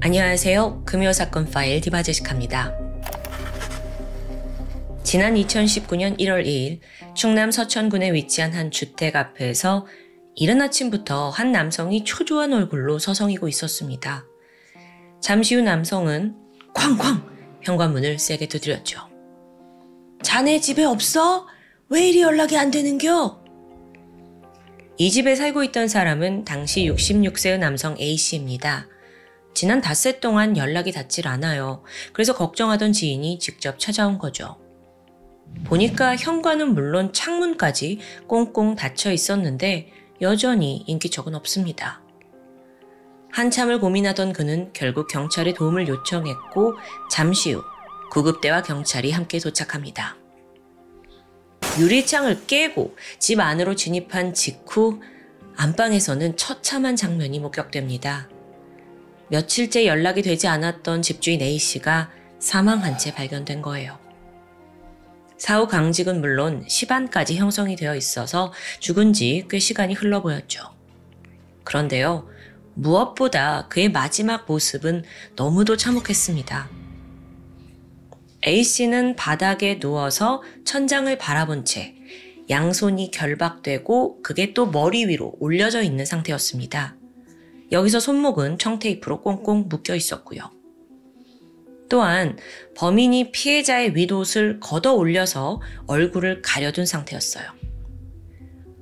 안녕하세요. 금요사건 파일 디바제시카입니다. 지난 2019년 1월 2일 충남 서천군에 위치한 한 주택 앞에서 이른 아침부터 한 남성이 초조한 얼굴로 서성이고 있었습니다. 잠시 후 남성은 쾅쾅 현관문을 세게 두드렸죠. 자네 집에 없어? 왜 이리 연락이 안 되는겨? 이 집에 살고 있던 사람은 당시 66세의 남성 A씨입니다. 지난 닷새 동안 연락이 닿질 않아요. 그래서 걱정하던 지인이 직접 찾아온 거죠. 보니까 현관은 물론 창문까지 꽁꽁 닫혀 있었는데 여전히 인기척은 없습니다. 한참을 고민하던 그는 결국 경찰에 도움을 요청했고 잠시 후 구급대와 경찰이 함께 도착합니다. 유리창을 깨고 집 안으로 진입한 직후 안방에서는 처참한 장면이 목격됩니다. 며칠째 연락이 되지 않았던 집주인 A씨가 사망한 채 발견된 거예요. 사후 강직은 물론 시반까지 형성이 되어 있어서 죽은 지 꽤 시간이 흘러 보였죠. 그런데요, 무엇보다 그의 마지막 모습은 너무도 참혹했습니다. A씨는 바닥에 누워서 천장을 바라본 채 양손이 결박되고 그게 또 머리 위로 올려져 있는 상태였습니다. 여기서 손목은 청테이프로 꽁꽁 묶여 있었고요. 또한 범인이 피해자의 윗옷을 걷어 올려서 얼굴을 가려둔 상태였어요.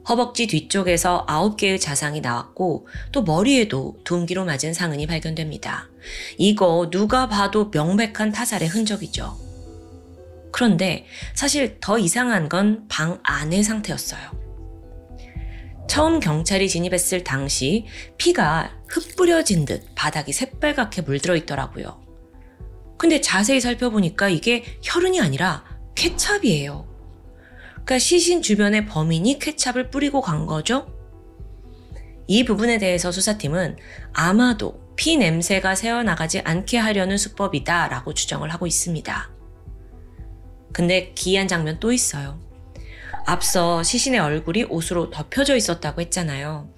허벅지 뒤쪽에서 9개의 자상이 나왔고 또 머리에도 둔기로 맞은 상흔이 발견됩니다. 이거 누가 봐도 명백한 타살의 흔적이죠. 그런데 사실 더 이상한 건 방 안의 상태였어요. 처음 경찰이 진입했을 당시 피가 흩뿌려진 듯 바닥이 새빨갛게 물들어 있더라고요. 근데 자세히 살펴보니까 이게 혈흔이 아니라 케찹이에요. 그러니까 시신 주변에 범인이 케찹을 뿌리고 간 거죠? 이 부분에 대해서 수사팀은 아마도 피 냄새가 새어나가지 않게 하려는 수법이다 라고 추정을 하고 있습니다. 근데 기이한 장면 또 있어요. 앞서 시신의 얼굴이 옷으로 덮여져 있었다고 했잖아요.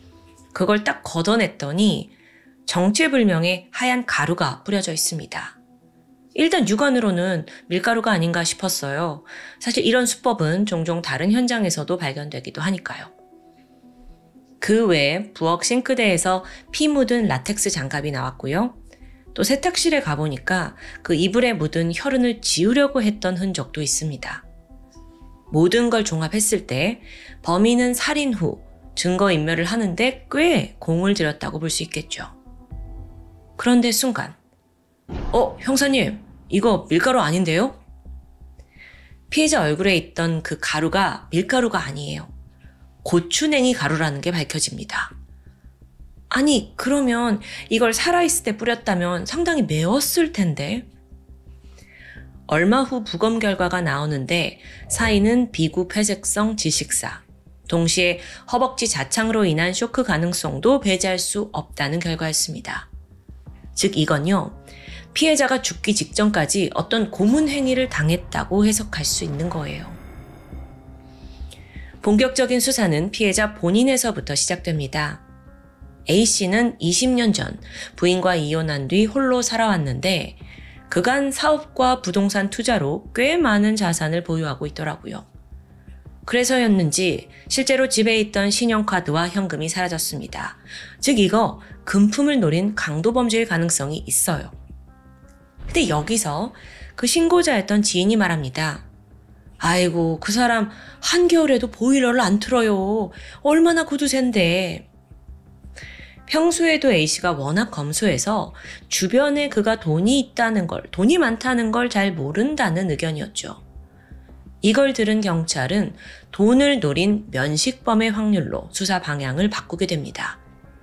그걸 딱 걷어냈더니 정체불명의 하얀 가루가 뿌려져 있습니다. 일단 육안으로는 밀가루가 아닌가 싶었어요. 사실 이런 수법은 종종 다른 현장에서도 발견되기도 하니까요. 그 외에 부엌 싱크대에서 피 묻은 라텍스 장갑이 나왔고요. 또 세탁실에 가보니까 그 이불에 묻은 혈흔을 지우려고 했던 흔적도 있습니다. 모든 걸 종합했을 때 범인은 살인 후 증거인멸을 하는데 꽤 공을 들였다고 볼 수 있겠죠. 그런데 순간 형사님, 이거 밀가루 아닌데요? 피해자 얼굴에 있던 그 가루가 밀가루가 아니에요. 고추냉이 가루라는 게 밝혀집니다. 아니, 그러면 이걸 살아있을 때 뿌렸다면 상당히 매웠을 텐데. 얼마 후 부검 결과가 나오는데 사인은 비구폐색성 질식사, 동시에 허벅지 자창으로 인한 쇼크 가능성도 배제할 수 없다는 결과였습니다. 즉 이건요, 피해자가 죽기 직전까지 어떤 고문 행위를 당했다고 해석할 수 있는 거예요. 본격적인 수사는 피해자 본인에서부터 시작됩니다. A씨는 20년 전 부인과 이혼한 뒤 홀로 살아왔는데 그간 사업과 부동산 투자로 꽤 많은 자산을 보유하고 있더라고요. 그래서였는지 실제로 집에 있던 신용카드와 현금이 사라졌습니다. 즉 이거 금품을 노린 강도범죄일 가능성이 있어요. 근데 여기서 그 신고자였던 지인이 말합니다. 아이고, 그 사람 한겨울에도 보일러를 안 틀어요. 얼마나 구두쇠인데. 평소에도 A씨가 워낙 검소해서 주변에 그가 돈이 많다는 걸 잘 모른다는 의견이었죠. 이걸 들은 경찰은 돈을 노린 면식범의 확률로 수사 방향을 바꾸게 됩니다.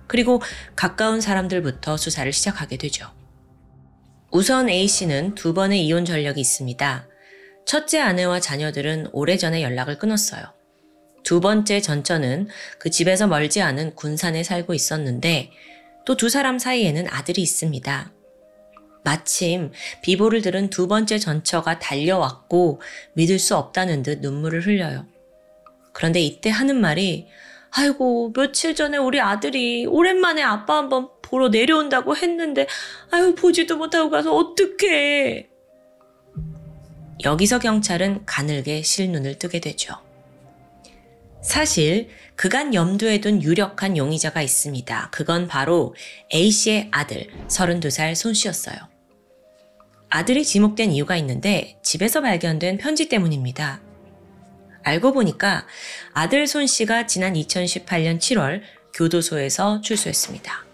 그리고 가까운 사람들부터 수사를 시작하게 되죠. 우선 A씨는 2번의 이혼 전력이 있습니다. 첫째 아내와 자녀들은 오래전에 연락을 끊었어요. 두 번째 전처는 그 집에서 멀지 않은 군산에 살고 있었는데 또 두 사람 사이에는 아들이 있습니다. 마침 비보를 들은 두 번째 전처가 달려왔고 믿을 수 없다는 듯 눈물을 흘려요. 그런데 이때 하는 말이 아이고, 며칠 전에 우리 아들이 오랜만에 아빠 한번 보러 내려온다고 했는데 아유 보지도 못하고 가서 어떡해. 여기서 경찰은 가늘게 실눈을 뜨게 되죠. 사실 그간 염두에 둔 유력한 용의자가 있습니다. 그건 바로 A씨의 아들 32살 손 씨였어요. 아들이 지목된 이유가 있는데 집에서 발견된 편지 때문입니다. 알고 보니까 아들 손 씨가 지난 2018년 7월 교도소에서 출소했습니다.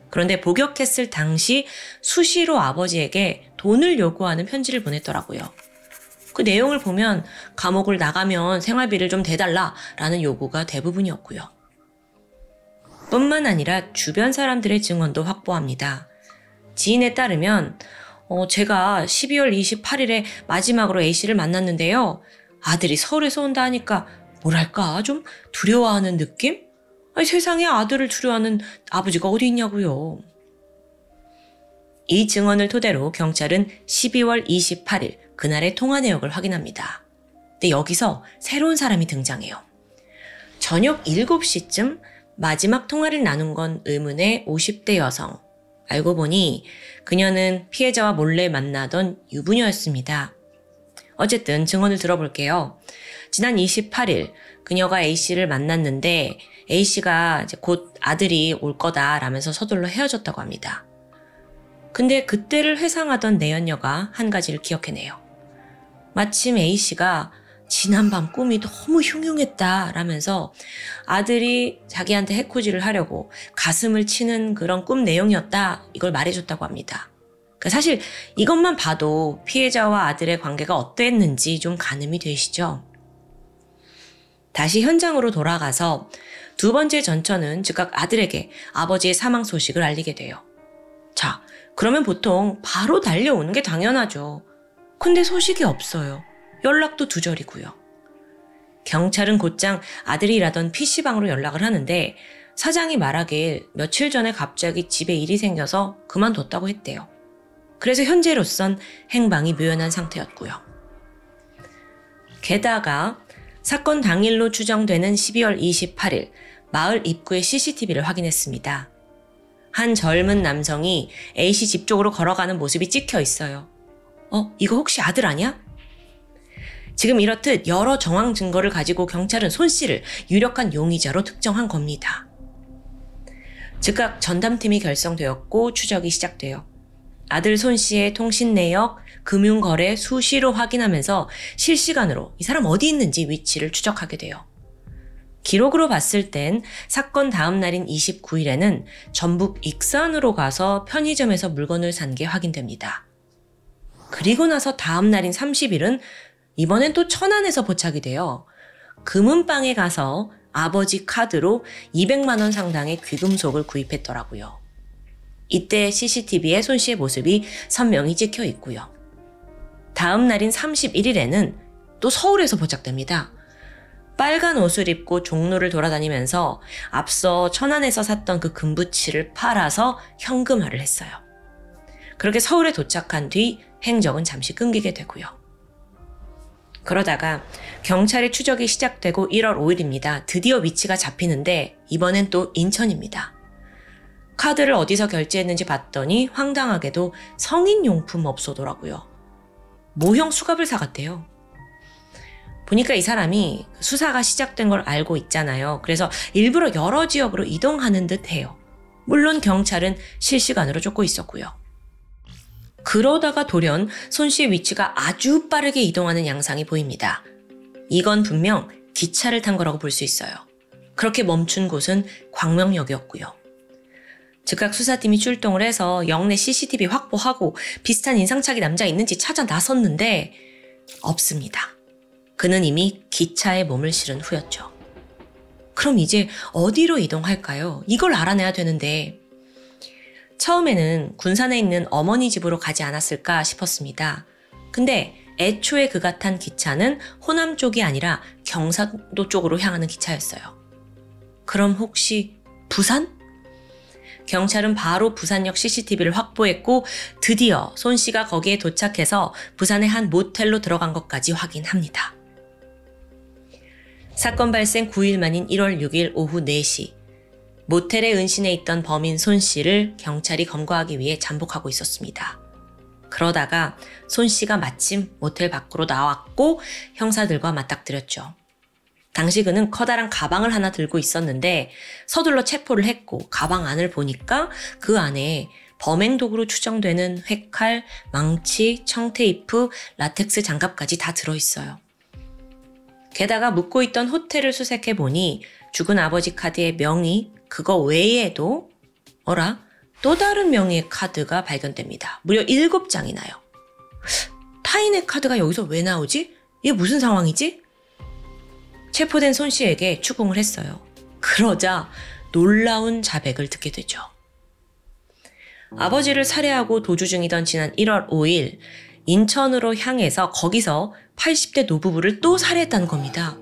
그런데 복역했을 당시 수시로 아버지에게 돈을 요구하는 편지를 보냈더라고요. 그 내용을 보면 감옥을 나가면 생활비를 좀 대달라라는 요구가 대부분이었고요. 뿐만 아니라 주변 사람들의 증언도 확보합니다. 지인에 따르면 제가 12월 28일에 마지막으로 A씨를 만났는데요. 아들이 서울에서 온다 하니까 뭐랄까 좀 두려워하는 느낌? 아니, 세상에 아들을 두려워하는 아버지가 어디 있냐고요. 이 증언을 토대로 경찰은 12월 28일 그날의 통화 내역을 확인합니다. 근데 여기서 새로운 사람이 등장해요. 저녁 7시쯤 마지막 통화를 나눈 건 의문의 50대 여성. 알고 보니 그녀는 피해자와 몰래 만나던 유부녀였습니다. 어쨌든 증언을 들어볼게요. 지난 28일 그녀가 A씨를 만났는데 A씨가 이제 곧 아들이 올 거다라면서 서둘러 헤어졌다고 합니다. 근데 그때를 회상하던 내연녀가 한 가지를 기억해내요. 마침 A씨가 지난밤 꿈이 너무 흉흉했다라면서 아들이 자기한테 해코지를 하려고 가슴을 치는 그런 꿈 내용이었다 이걸 말해줬다고 합니다. 그러니까 사실 이것만 봐도 피해자와 아들의 관계가 어땠는지 좀 가늠이 되시죠? 다시 현장으로 돌아가서 두 번째 전처는 즉각 아들에게 아버지의 사망 소식을 알리게 돼요. 자, 그러면 보통 바로 달려오는 게 당연하죠. 근데 소식이 없어요. 연락도 두절이고요. 경찰은 곧장 아들이 일하던 PC방으로 연락을 하는데 사장이 말하길 며칠 전에 갑자기 집에 일이 생겨서 그만뒀다고 했대요. 그래서 현재로선 행방이 묘연한 상태였고요. 게다가 사건 당일로 추정되는 12월 28일 마을 입구의 CCTV를 확인했습니다. 한 젊은 남성이 A씨 집 쪽으로 걸어가는 모습이 찍혀 있어요. 이거 혹시 아들 아니야? 지금 이렇듯 여러 정황 증거를 가지고 경찰은 손 씨를 유력한 용의자로 특정한 겁니다. 즉각 전담팀이 결성되었고 추적이 시작돼요. 아들 손 씨의 통신 내역, 금융거래 수시로 확인하면서 실시간으로 이 사람 어디 있는지 위치를 추적하게 돼요. 기록으로 봤을 땐 사건 다음 날인 29일에는 전북 익산으로 가서 편의점에서 물건을 산 게 확인됩니다. 그리고 나서 다음 날인 30일은 이번엔 또 천안에서 포착이 돼요. 금은방에 가서 아버지 카드로 200만 원 상당의 귀금속을 구입했더라고요. 이때 CCTV에 손 씨의 모습이 선명히 찍혀 있고요. 다음 날인 31일에는 또 서울에서 포착됩니다. 빨간 옷을 입고 종로를 돌아다니면서 앞서 천안에서 샀던 그 금부치를 팔아서 현금화를 했어요. 그렇게 서울에 도착한 뒤 행적은 잠시 끊기게 되고요. 그러다가 경찰의 추적이 시작되고 1월 5일입니다. 드디어 위치가 잡히는데 이번엔 또 인천입니다. 카드를 어디서 결제했는지 봤더니 황당하게도 성인용품 업소더라고요. 모형 수갑을 사갔대요. 보니까 이 사람이 수사가 시작된 걸 알고 있잖아요. 그래서 일부러 여러 지역으로 이동하는 듯 해요. 물론 경찰은 실시간으로 쫓고 있었고요. 그러다가 돌연 손 씨의 위치가 아주 빠르게 이동하는 양상이 보입니다. 이건 분명 기차를 탄 거라고 볼 수 있어요. 그렇게 멈춘 곳은 광명역이었고요. 즉각 수사팀이 출동을 해서 역내 CCTV 확보하고 비슷한 인상착의 남자 있는지 찾아 나섰는데 없습니다. 그는 이미 기차에 몸을 실은 후였죠. 그럼 이제 어디로 이동할까요? 이걸 알아내야 되는데 처음에는 군산에 있는 어머니 집으로 가지 않았을까 싶었습니다. 근데 애초에 그가 탄 기차는 호남 쪽이 아니라 경상도 쪽으로 향하는 기차였어요. 그럼 혹시 부산? 경찰은 바로 부산역 CCTV를 확보했고 드디어 손 씨가 거기에 도착해서 부산의 한 모텔로 들어간 것까지 확인합니다. 사건 발생 9일 만인 1월 6일 오후 4시 모텔에 은신해 있던 범인 손 씨를 경찰이 검거하기 위해 잠복하고 있었습니다. 그러다가 손 씨가 마침 모텔 밖으로 나왔고 형사들과 맞닥뜨렸죠. 당시 그는 커다란 가방을 하나 들고 있었는데 서둘러 체포를 했고 가방 안을 보니까 그 안에 범행 도구로 추정되는 회칼, 망치, 청테이프, 라텍스 장갑까지 다 들어있어요. 게다가 묵고 있던 호텔을 수색해 보니 죽은 아버지 카드의 명의, 그거 외에도 또 다른 명의의 카드가 발견됩니다. 무려 7장이나요. 타인의 카드가 여기서 왜 나오지? 이게 무슨 상황이지? 체포된 손 씨에게 추궁을 했어요. 그러자 놀라운 자백을 듣게 되죠. 아버지를 살해하고 도주 중이던 지난 1월 5일 인천으로 향해서 거기서 80대 노부부를 또 살해했다는 겁니다.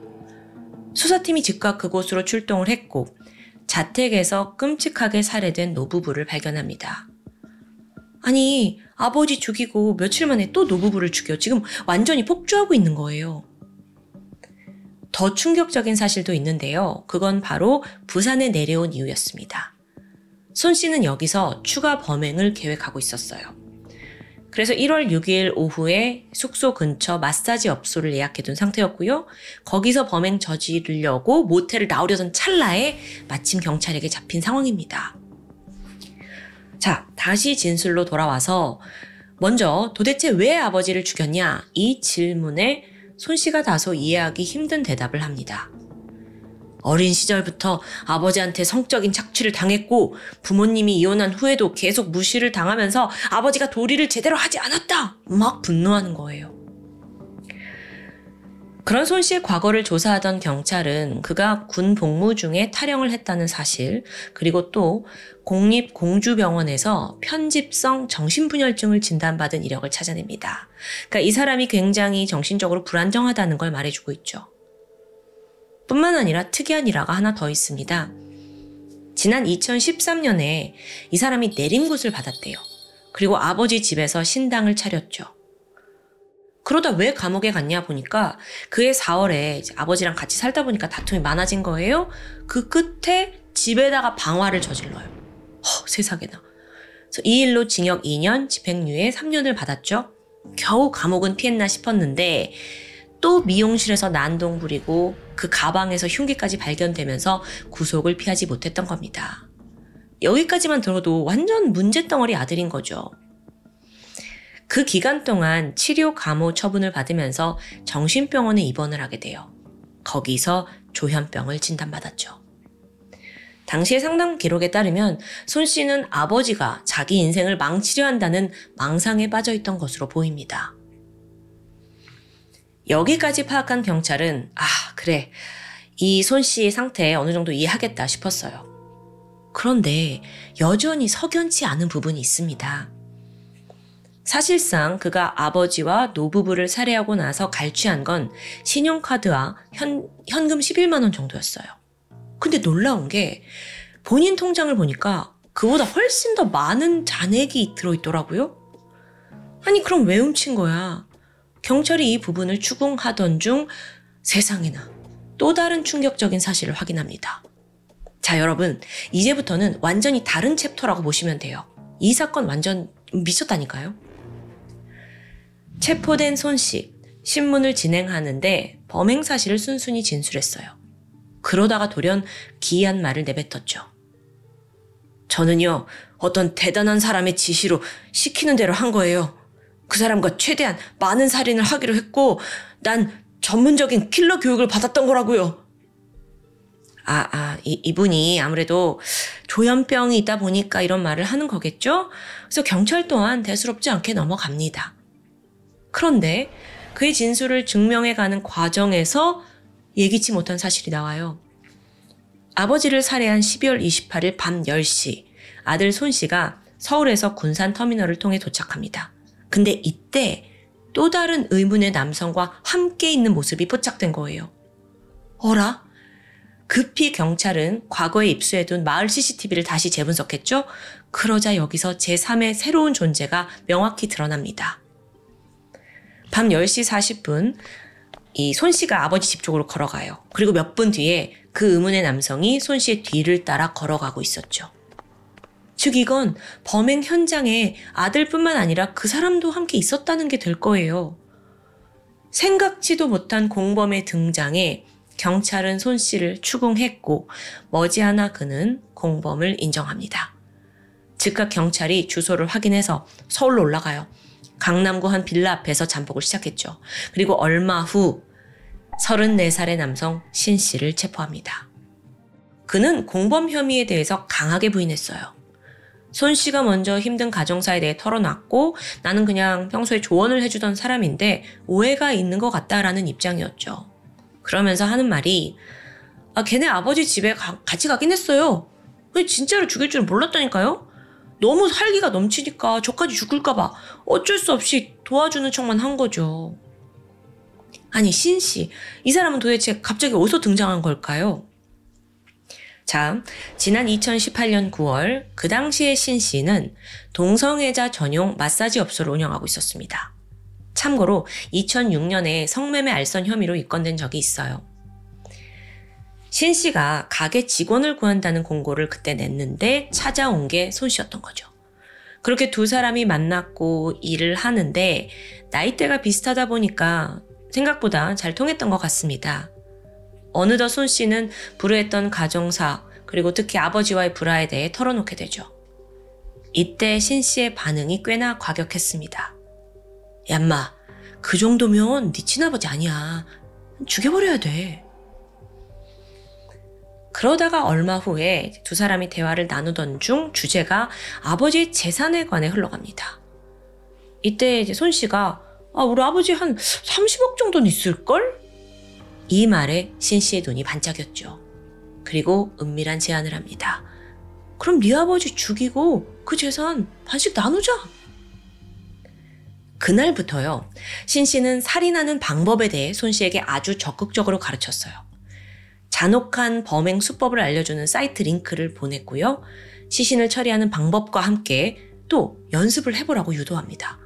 수사팀이 즉각 그곳으로 출동을 했고 자택에서 끔찍하게 살해된 노부부를 발견합니다. 아니, 아버지 죽이고 며칠 만에 또 노부부를 죽여 지금 완전히 폭주하고 있는 거예요. 더 충격적인 사실도 있는데요. 그건 바로 부산에 내려온 이유였습니다. 손 씨는 여기서 추가 범행을 계획하고 있었어요. 그래서 1월 6일 오후에 숙소 근처 마사지 업소를 예약해둔 상태였고요. 거기서 범행 저지르려고 모텔을 나오려던 찰나에 마침 경찰에게 잡힌 상황입니다. 자, 다시 진술로 돌아와서 먼저 도대체 왜 아버지를 죽였냐? 이 질문에 손 씨가 다소 이해하기 힘든 대답을 합니다. 어린 시절부터 아버지한테 성적인 착취를 당했고 부모님이 이혼한 후에도 계속 무시를 당하면서 아버지가 도리를 제대로 하지 않았다! 막 분노하는 거예요. 그런 손 씨의 과거를 조사하던 경찰은 그가 군 복무 중에 탈영을 했다는 사실, 그리고 또 공립공주병원에서 편집성 정신분열증을 진단받은 이력을 찾아냅니다. 그러니까 이 사람이 굉장히 정신적으로 불안정하다는 걸 말해주고 있죠. 뿐만 아니라 특이한 일화가 하나 더 있습니다. 지난 2013년에 이 사람이 내림굿을 받았대요. 그리고 아버지 집에서 신당을 차렸죠. 그러다 왜 감옥에 갔냐 보니까 그해 4월에 아버지랑 같이 살다 보니까 다툼이 많아진 거예요. 그 끝에 집에다가 방화를 저질러요. 세상에나. 그래서 이 일로 징역 2년, 집행유예 3년을 받았죠. 겨우 감옥은 피했나 싶었는데 또 미용실에서 난동 부리고 그 가방에서 흉기까지 발견되면서 구속을 피하지 못했던 겁니다. 여기까지만 들어도 완전 문제덩어리 아들인 거죠. 그 기간 동안 치료 감호 처분을 받으면서 정신병원에 입원을 하게 돼요. 거기서 조현병을 진단받았죠. 당시의 상담 기록에 따르면 손 씨는 아버지가 자기 인생을 망치려 한다는 망상에 빠져 있던 것으로 보입니다. 여기까지 파악한 경찰은 그래, 이 손 씨의 상태 어느 정도 이해하겠다 싶었어요. 그런데 여전히 석연치 않은 부분이 있습니다. 사실상 그가 아버지와 노부부를 살해하고 나서 갈취한 건 신용카드와 현금 11만 원 정도였어요. 근데 놀라운 게 본인 통장을 보니까 그보다 훨씬 더 많은 잔액이 들어있더라고요. 아니 그럼 왜 훔친 거야? 경찰이 이 부분을 추궁하던 중 세상에나 또 다른 충격적인 사실을 확인합니다. 자, 여러분, 이제부터는 완전히 다른 챕터라고 보시면 돼요. 이 사건 완전 미쳤다니까요. 체포된 손 씨, 신문을 진행하는데 범행 사실을 순순히 진술했어요. 그러다가 돌연 기이한 말을 내뱉었죠. 저는요, 어떤 대단한 사람의 지시로 시키는 대로 한 거예요. 그 사람과 최대한 많은 살인을 하기로 했고 난 전문적인 킬러 교육을 받았던 거라고요. 이분이 아무래도 조현병이 있다 보니까 이런 말을 하는 거겠죠? 그래서 경찰 또한 대수롭지 않게 넘어갑니다. 그런데 그의 진술을 증명해가는 과정에서 예기치 못한 사실이 나와요. 아버지를 살해한 12월 28일 밤 10시 아들 손 씨가 서울에서 군산터미널을 통해 도착합니다. 근데 이때 또 다른 의문의 남성과 함께 있는 모습이 포착된 거예요. 어라? 급히 경찰은 과거에 입수해둔 마을 CCTV를 다시 재분석했죠? 그러자 여기서 제3의 새로운 존재가 명확히 드러납니다. 밤 10시 40분 이 손 씨가 아버지 집 쪽으로 걸어가요. 그리고 몇 분 뒤에 그 의문의 남성이 손 씨의 뒤를 따라 걸어가고 있었죠. 즉 이건 범행 현장에 아들뿐만 아니라 그 사람도 함께 있었다는 게 될 거예요. 생각지도 못한 공범의 등장에 경찰은 손 씨를 추궁했고 머지않아 그는 공범을 인정합니다. 즉각 경찰이 주소를 확인해서 서울로 올라가요. 강남구 한 빌라 앞에서 잠복을 시작했죠. 그리고 얼마 후 34살의 남성 신 씨를 체포합니다. 그는 공범 혐의에 대해서 강하게 부인했어요. 손 씨가 먼저 힘든 가정사에 대해 털어놨고 나는 그냥 평소에 조언을 해주던 사람인데 오해가 있는 것 같다라는 입장이었죠. 그러면서 하는 말이 걔네 아버지 집에 같이 가긴 했어요. 진짜로 죽일 줄은 몰랐다니까요. 너무 살기가 넘치니까 저까지 죽을까봐 어쩔 수 없이 도와주는 척만 한 거죠. 아니 신 씨, 이 사람은 도대체 갑자기 어디서 등장한 걸까요? 자, 지난 2018년 9월 그 당시에 신 씨는 동성애자 전용 마사지 업소를 운영하고 있었습니다. 참고로 2006년에 성매매 알선 혐의로 입건된 적이 있어요. 신 씨가 가게 직원을 구한다는 공고를 그때 냈는데 찾아온 게 손 씨였던 거죠. 그렇게 두 사람이 만났고 일을 하는데 나이대가 비슷하다 보니까 생각보다 잘 통했던 것 같습니다. 어느덧 손 씨는 불우했던 가정사 그리고 특히 아버지와의 불화에 대해 털어놓게 되죠. 이때 신 씨의 반응이 꽤나 과격했습니다. 얌마, 그 정도면 네 친아버지 아니야. 죽여버려야 돼. 그러다가 얼마 후에 두 사람이 대화를 나누던 중 주제가 아버지의 재산에 관해 흘러갑니다. 이때 이제 손 씨가 우리 아버지 한 30억 정도는 있을걸? 이 말에 신 씨의 눈이 반짝였죠. 그리고 은밀한 제안을 합니다. 그럼 네 아버지 죽이고 그 재산 반씩 나누자. 그날부터요. 신 씨는 살인하는 방법에 대해 손 씨에게 아주 적극적으로 가르쳤어요. 잔혹한 범행 수법을 알려주는 사이트 링크를 보냈고요. 시신을 처리하는 방법과 함께 또 연습을 해보라고 유도합니다.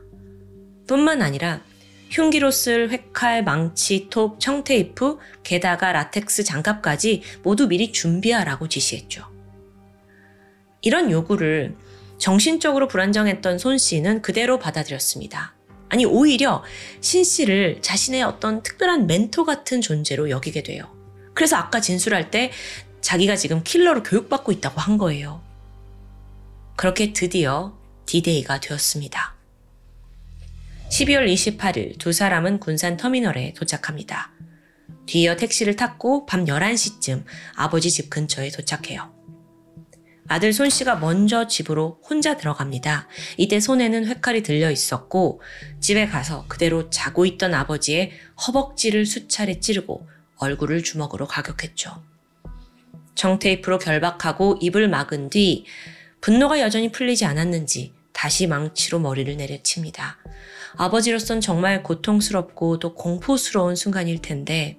뿐만 아니라 흉기로 쓸 회칼, 망치, 톱, 청테이프, 게다가 라텍스 장갑까지 모두 미리 준비하라고 지시했죠. 이런 요구를 정신적으로 불안정했던 손 씨는 그대로 받아들였습니다. 아니 오히려 신 씨를 자신의 어떤 특별한 멘토 같은 존재로 여기게 돼요. 그래서 아까 진술할 때 자기가 지금 킬러로 교육받고 있다고 한 거예요. 그렇게 드디어 D-Day가 되었습니다. 12월 28일 두 사람은 군산 터미널에 도착합니다. 뒤이어 택시를 탔고 밤 11시쯤 아버지 집 근처에 도착해요. 아들 손 씨가 먼저 집으로 혼자 들어갑니다. 이때 손에는 회칼이 들려 있었고 집에 가서 그대로 자고 있던 아버지의 허벅지를 수차례 찌르고 얼굴을 주먹으로 가격했죠. 청테이프로 결박하고 입을 막은 뒤 분노가 여전히 풀리지 않았는지 다시 망치로 머리를 내려칩니다. 아버지로선 정말 고통스럽고 또 공포스러운 순간일 텐데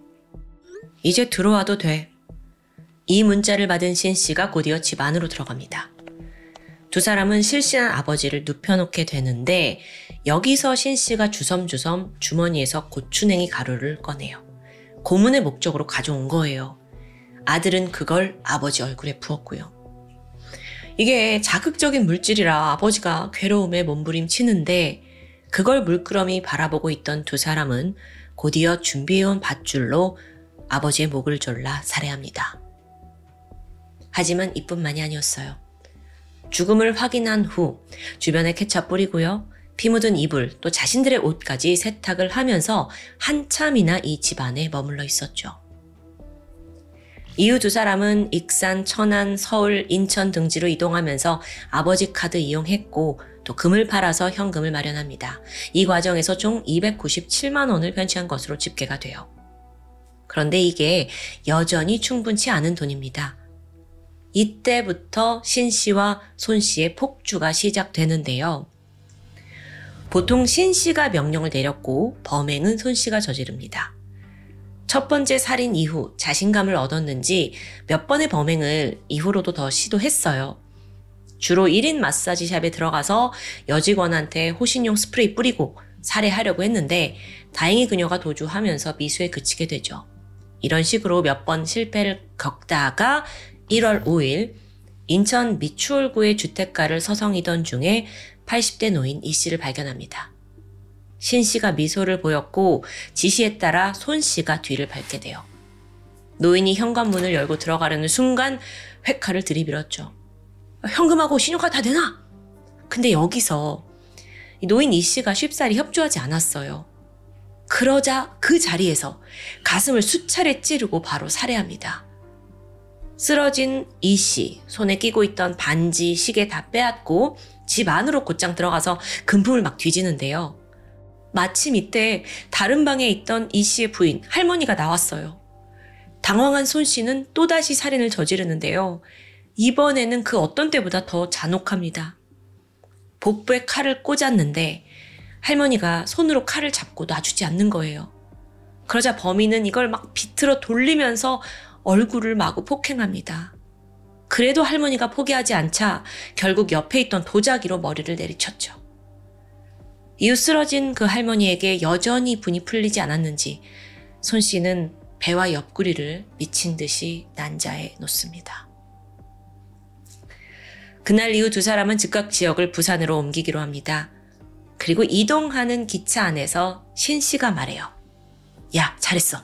이제 들어와도 돼. 이 문자를 받은 신 씨가 곧이어 집 안으로 들어갑니다. 두 사람은 실신한 아버지를 눕혀놓게 되는데 여기서 신 씨가 주섬주섬 주머니에서 고추냉이 가루를 꺼내요. 고문의 목적으로 가져온 거예요. 아들은 그걸 아버지 얼굴에 부었고요. 이게 자극적인 물질이라 아버지가 괴로움에 몸부림치는데 그걸 물끄러미 바라보고 있던 두 사람은 곧이어 준비해온 밧줄로 아버지의 목을 졸라 살해합니다. 하지만 이뿐만이 아니었어요. 죽음을 확인한 후 주변에 케첩 뿌리고요. 피 묻은 이불 또 자신들의 옷까지 세탁을 하면서 한참이나 이 집안에 머물러 있었죠. 이후 두 사람은 익산, 천안, 서울, 인천 등지로 이동하면서 아버지 카드 이용했고 또 금을 팔아서 현금을 마련합니다. 이 과정에서 총 297만 원을 변치한 것으로 집계가 돼요. 그런데 이게 여전히 충분치 않은 돈입니다. 이때부터 신 씨와 손 씨의 폭주가 시작되는데요. 보통 신 씨가 명령을 내렸고 범행은 손 씨가 저지릅니다. 첫 번째 살인 이후 자신감을 얻었는지 몇 번의 범행을 이후로도 더 시도했어요. 주로 1인 마사지샵에 들어가서 여직원한테 호신용 스프레이 뿌리고 살해하려고 했는데 다행히 그녀가 도주하면서 미수에 그치게 되죠. 이런 식으로 몇 번 실패를 겪다가 1월 5일 인천 미추홀구의 주택가를 서성이던 중에 80대 노인 이 씨를 발견합니다. 신 씨가 미소를 보였고 지시에 따라 손 씨가 뒤를 밟게 돼요. 노인이 현관문을 열고 들어가려는 순간 회칼을 들이밀었죠. 현금하고 신용카드 다 되나? 근데 여기서 노인 이 씨가 쉽사리 협조하지 않았어요. 그러자 그 자리에서 가슴을 수차례 찌르고 바로 살해합니다. 쓰러진 이 씨, 손에 끼고 있던 반지, 시계 다 빼앗고 집 안으로 곧장 들어가서 금품을 막 뒤지는데요. 마침 이때 다른 방에 있던 이 씨의 부인, 할머니가 나왔어요. 당황한 손 씨는 또다시 살인을 저지르는데요. 이번에는 그 어떤 때보다 더 잔혹합니다. 복부에 칼을 꽂았는데 할머니가 손으로 칼을 잡고 놔주지 않는 거예요. 그러자 범인은 이걸 막 비틀어 돌리면서 얼굴을 마구 폭행합니다. 그래도 할머니가 포기하지 않자 결국 옆에 있던 도자기로 머리를 내리쳤죠. 이후 쓰러진 그 할머니에게 여전히 분이 풀리지 않았는지 손 씨는 배와 옆구리를 미친 듯이 난자해 놓습니다. 그날 이후 두 사람은 즉각 지역을 부산으로 옮기기로 합니다. 그리고 이동하는 기차 안에서 신 씨가 말해요. 야, 잘했어.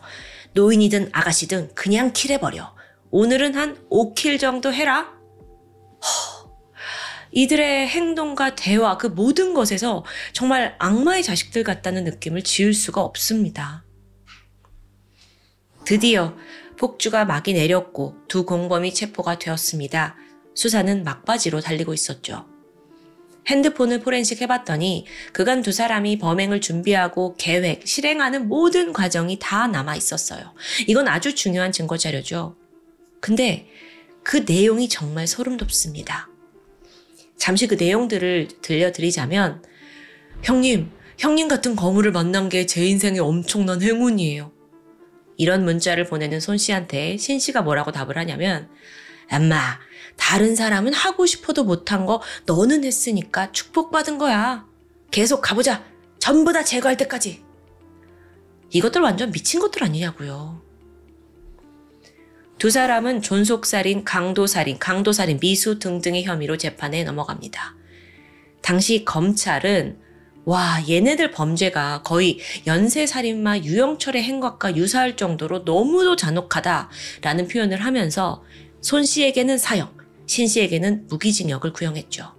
노인이든 아가씨든 그냥 킬해버려. 오늘은 한 5킬 정도 해라. 이들의 행동과 대화, 그 모든 것에서 정말 악마의 자식들 같다는 느낌을 지울 수가 없습니다. 드디어 폭주가 막이 내렸고 두 공범이 체포가 되었습니다. 수사는 막바지로 달리고 있었죠. 핸드폰을 포렌식 해봤더니 그간 두 사람이 범행을 준비하고 계획, 실행하는 모든 과정이 다 남아 있었어요. 이건 아주 중요한 증거 자료죠. 근데 그 내용이 정말 소름 돋습니다. 잠시 그 내용들을 들려드리자면 형님 같은 거물을 만난 게 제 인생의 엄청난 행운이에요. 이런 문자를 보내는 손 씨한테 신 씨가 뭐라고 답을 하냐면 엄마, 다른 사람은 하고 싶어도 못한 거 너는 했으니까 축복받은 거야. 계속 가보자. 전부 다 제거할 때까지. 이것들 완전 미친 것들 아니냐고요. 두 사람은 존속살인, 강도살인, 미수 등등의 혐의로 재판에 넘어갑니다. 당시 검찰은 와, 얘네들 범죄가 거의 연쇄살인마 유영철의 행각과 유사할 정도로 너무도 잔혹하다라는 표현을 하면서 손 씨에게는 사형, 신 씨에게는 무기징역을 구형했죠.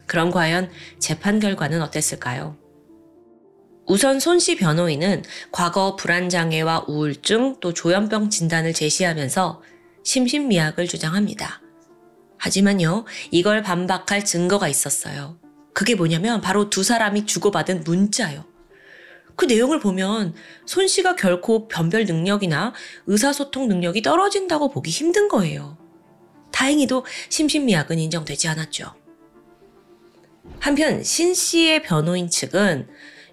그럼 과연 재판 결과는 어땠을까요? 우선 손 씨 변호인은 과거 불안장애와 우울증 또 조현병 진단을 제시하면서 심신미약을 주장합니다. 하지만요, 이걸 반박할 증거가 있었어요. 그게 뭐냐면 바로 두 사람이 주고받은 문자요. 그 내용을 보면 손 씨가 결코 변별 능력이나 의사소통 능력이 떨어진다고 보기 힘든 거예요. 다행히도 심신미약은 인정되지 않았죠. 한편 신 씨의 변호인 측은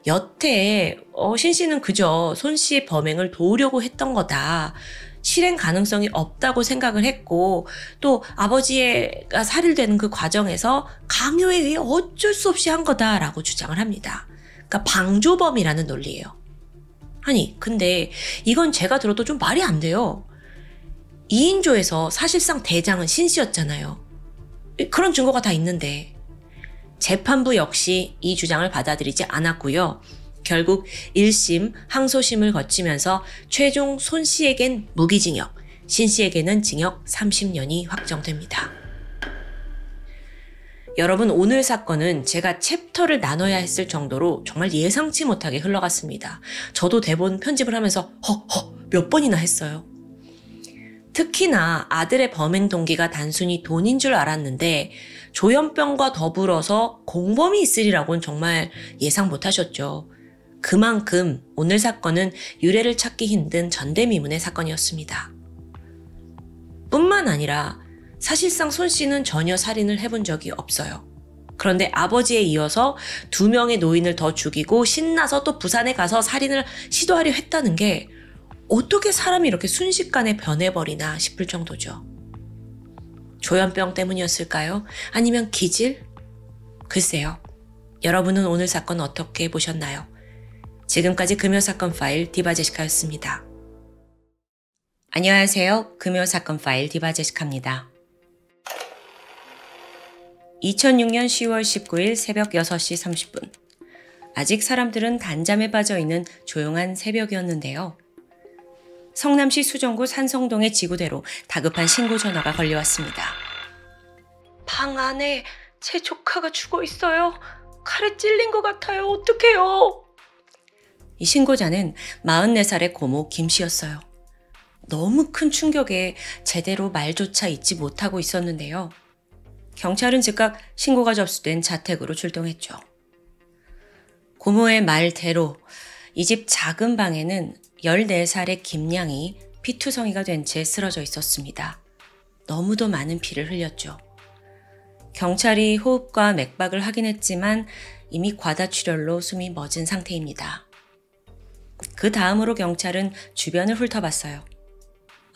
여태 신 씨는 그저 손 씨의 범행을 도우려고 했던 거다. 실행 가능성이 없다고 생각을 했고 또 아버지가 살인되는 그 과정에서 강요에 의해 어쩔 수 없이 한 거다라고 주장을 합니다. 그러니까 방조범이라는 논리예요. 아니 근데 이건 제가 들어도 좀 말이 안 돼요. 2인조에서 사실상 대장은 신 씨였잖아요. 그런 증거가 다 있는데 재판부 역시 이 주장을 받아들이지 않았고요. 결국 1심, 항소심을 거치면서 최종 손 씨에겐 무기징역, 신 씨에게는 징역 30년이 확정됩니다. 여러분, 오늘 사건은 제가 챕터를 나눠야 했을 정도로 정말 예상치 못하게 흘러갔습니다. 저도 대본 편집을 하면서 몇 번이나 했어요. 특히나 아들의 범행 동기가 단순히 돈인 줄 알았는데 조현병과 더불어서 공범이 있으리라고는 정말 예상 못하셨죠. 그만큼 오늘 사건은 유례를 찾기 힘든 전대미문의 사건이었습니다. 뿐만 아니라 사실상 손 씨는 전혀 살인을 해본 적이 없어요. 그런데 아버지에 이어서 2명의 노인을 더 죽이고 신나서 또 부산에 가서 살인을 시도하려 했다는 게 어떻게 사람이 이렇게 순식간에 변해버리나 싶을 정도죠. 조현병 때문이었을까요? 아니면 기질? 글쎄요. 여러분은 오늘 사건 어떻게 보셨나요? 지금까지 금요사건 파일 디바제시카였습니다. 안녕하세요. 금요사건 파일 디바제시카입니다. 2006년 10월 19일 새벽 6시 30분. 아직 사람들은 단잠에 빠져 있는 조용한 새벽이었는데요. 성남시 수정구 산성동의 지구대로 다급한 신고 전화가 걸려왔습니다. 방 안에 제 조카가 죽어 있어요. 칼에 찔린 것 같아요. 어떡해요? 이 신고자는 44살의 고모 김씨였어요. 너무 큰 충격에 제대로 말조차 잇지 못하고 있었는데요. 경찰은 즉각 신고가 접수된 자택으로 출동했죠. 고모의 말대로 이 집 작은 방에는 14살의 김양이 피투성이가 된 채 쓰러져 있었습니다. 너무도 많은 피를 흘렸죠. 경찰이 호흡과 맥박을 확인했지만 이미 과다출혈로 숨이 멎은 상태입니다. 그 다음으로 경찰은 주변을 훑어봤어요.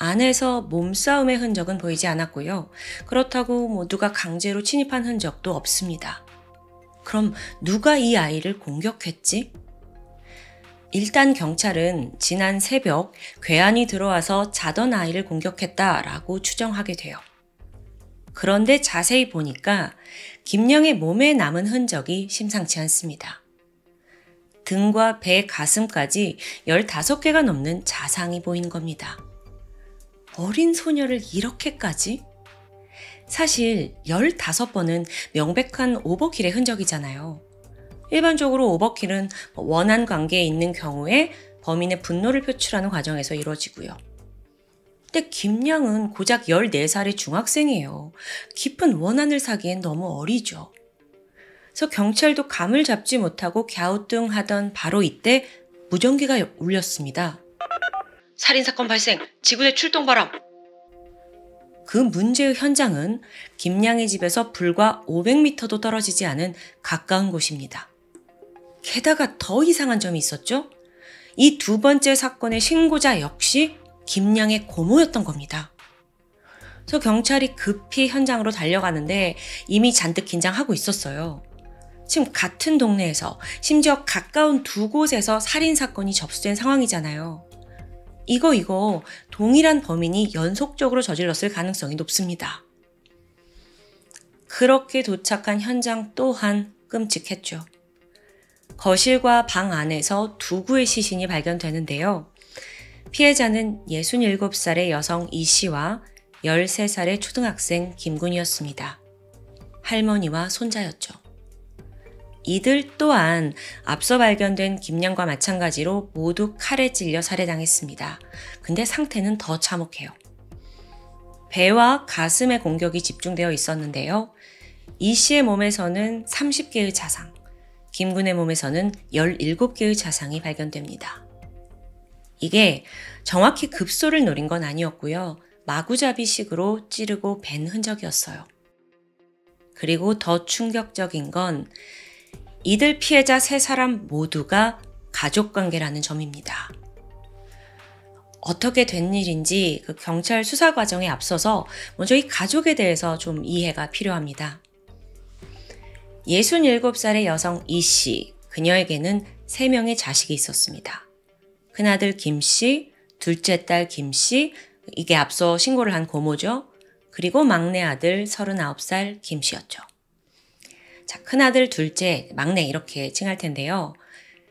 안에서 몸싸움의 흔적은 보이지 않았고요. 그렇다고 누가 강제로 침입한 흔적도 없습니다. 그럼 누가 이 아이를 공격했지? 일단 경찰은 지난 새벽 괴한이 들어와서 자던 아이를 공격했다라고 추정하게 돼요. 그런데 자세히 보니까 김양의 몸에 남은 흔적이 심상치 않습니다. 등과 배, 가슴까지 15개가 넘는 자상이 보이는 겁니다. 어린 소녀를 이렇게까지? 사실 15번은 명백한 오버킬의 흔적이잖아요. 일반적으로 오버킬은 원한 관계에 있는 경우에 범인의 분노를 표출하는 과정에서 이루어지고요. 근데 김양은 고작 14살의 중학생이에요. 깊은 원한을 사기엔 너무 어리죠. 그래서 경찰도 감을 잡지 못하고 갸우뚱하던 바로 이때 무전기가 울렸습니다. 살인사건 발생, 지구대 출동 바람. 그 문제의 현장은 김양의 집에서 불과 500m도 떨어지지 않은 가까운 곳입니다. 게다가 더 이상한 점이 있었죠? 이 두 번째 사건의 신고자 역시 김양의 고모였던 겁니다. 그래서 경찰이 급히 현장으로 달려가는데 이미 잔뜩 긴장하고 있었어요. 지금 같은 동네에서 심지어 가까운 두 곳에서 살인사건이 접수된 상황이잖아요. 이거 동일한 범인이 연속적으로 저질렀을 가능성이 높습니다. 그렇게 도착한 현장 또한 끔찍했죠. 거실과 방 안에서 두 구의 시신이 발견되는데요. 피해자는 67살의 여성 이 씨와 13살의 초등학생 김군이었습니다. 할머니와 손자였죠. 이들 또한 앞서 발견된 김양과 마찬가지로 모두 칼에 찔려 살해당했습니다. 근데 상태는 더 참혹해요. 배와 가슴에 공격이 집중되어 있었는데요. 이 씨의 몸에서는 30개의 자상, 김군의 몸에서는 17개의 자상이 발견됩니다. 이게 정확히 급소를 노린 건 아니었고요. 마구잡이식으로 찌르고 벤 흔적이었어요. 그리고 더 충격적인 건 이들 피해자 3사람 모두가 가족관계라는 점입니다. 어떻게 된 일인지 그 경찰 수사 과정에 앞서서 먼저 이 가족에 대해서 좀 이해가 필요합니다. 67살의 여성 이 씨, 그녀에게는 3명의 자식이 있었습니다. 큰아들 김 씨, 둘째 딸 김 씨, 이게 앞서 신고를 한 고모죠. 그리고 막내 아들 39살 김 씨였죠. 자, 큰아들, 둘째, 막내 이렇게 칭할 텐데요.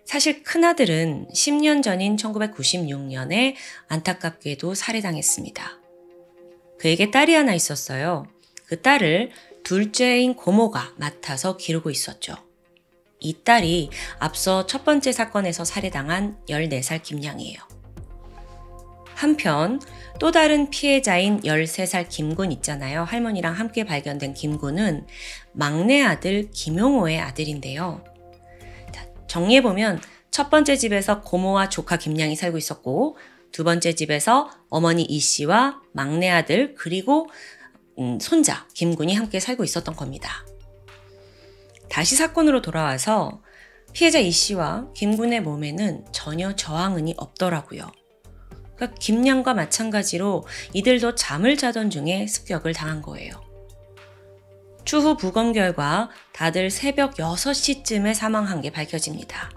사실 큰아들은 10년 전인 1996년에 안타깝게도 살해당했습니다. 그에게 딸이 하나 있었어요. 그 딸을 둘째인 고모가 맡아서 기르고 있었죠. 이 딸이 앞서 첫 번째 사건에서 살해당한 14살 김양이에요. 한편 또 다른 피해자인 13살 김군 있잖아요. 할머니랑 함께 발견된 김군은 막내 아들 김용호의 아들인데요. 정리해보면 첫 번째 집에서 고모와 조카 김양이 살고 있었고 두 번째 집에서 어머니 이 씨와 막내 아들 그리고 손자 김군이 함께 살고 있었던 겁니다. 다시 사건으로 돌아와서 피해자 이 씨와 김군의 몸에는 전혀 저항은이 없더라고요. 그러니까 김양과 마찬가지로 이들도 잠을 자던 중에 습격을 당한 거예요. 추후 부검 결과 다들 새벽 6시쯤에 사망한 게 밝혀집니다.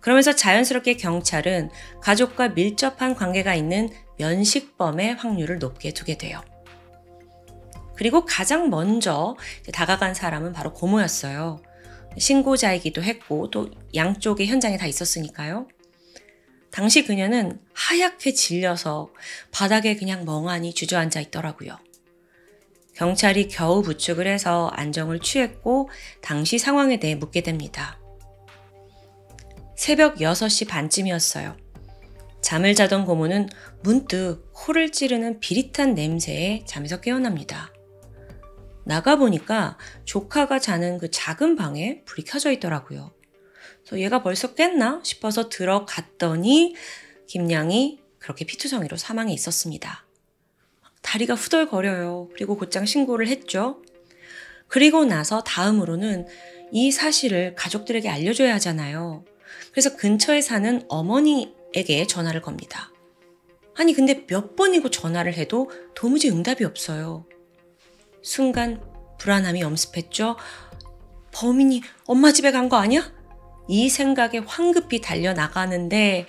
그러면서 자연스럽게 경찰은 가족과 밀접한 관계가 있는 면식범의 확률을 높게 두게 돼요. 그리고 가장 먼저 다가간 사람은 바로 고모였어요. 신고자이기도 했고 또 양쪽의 현장에 다 있었으니까요. 당시 그녀는 하얗게 질려서 바닥에 그냥 멍하니 주저앉아 있더라고요. 경찰이 겨우 부축을 해서 안정을 취했고 당시 상황에 대해 묻게 됩니다. 새벽 6시 반쯤이었어요. 잠을 자던 고모는 문득 코를 찌르는 비릿한 냄새에 잠에서 깨어납니다. 나가보니까 조카가 자는 그 작은 방에 불이 켜져 있더라고요. 그래서 얘가 벌써 깼나 싶어서 들어갔더니 김양이 그렇게 피투성이로 사망해 있었습니다. 다리가 후덜거려요. 그리고 곧장 신고를 했죠. 그리고 나서 다음으로는 이 사실을 가족들에게 알려줘야 하잖아요. 그래서 근처에 사는 어머니에게 전화를 겁니다. 아니 근데 몇 번이고 전화를 해도 도무지 응답이 없어요. 순간 불안함이 엄습했죠. 범인이 엄마 집에 간 거 아니야? 이 생각에 황급히 달려나가는데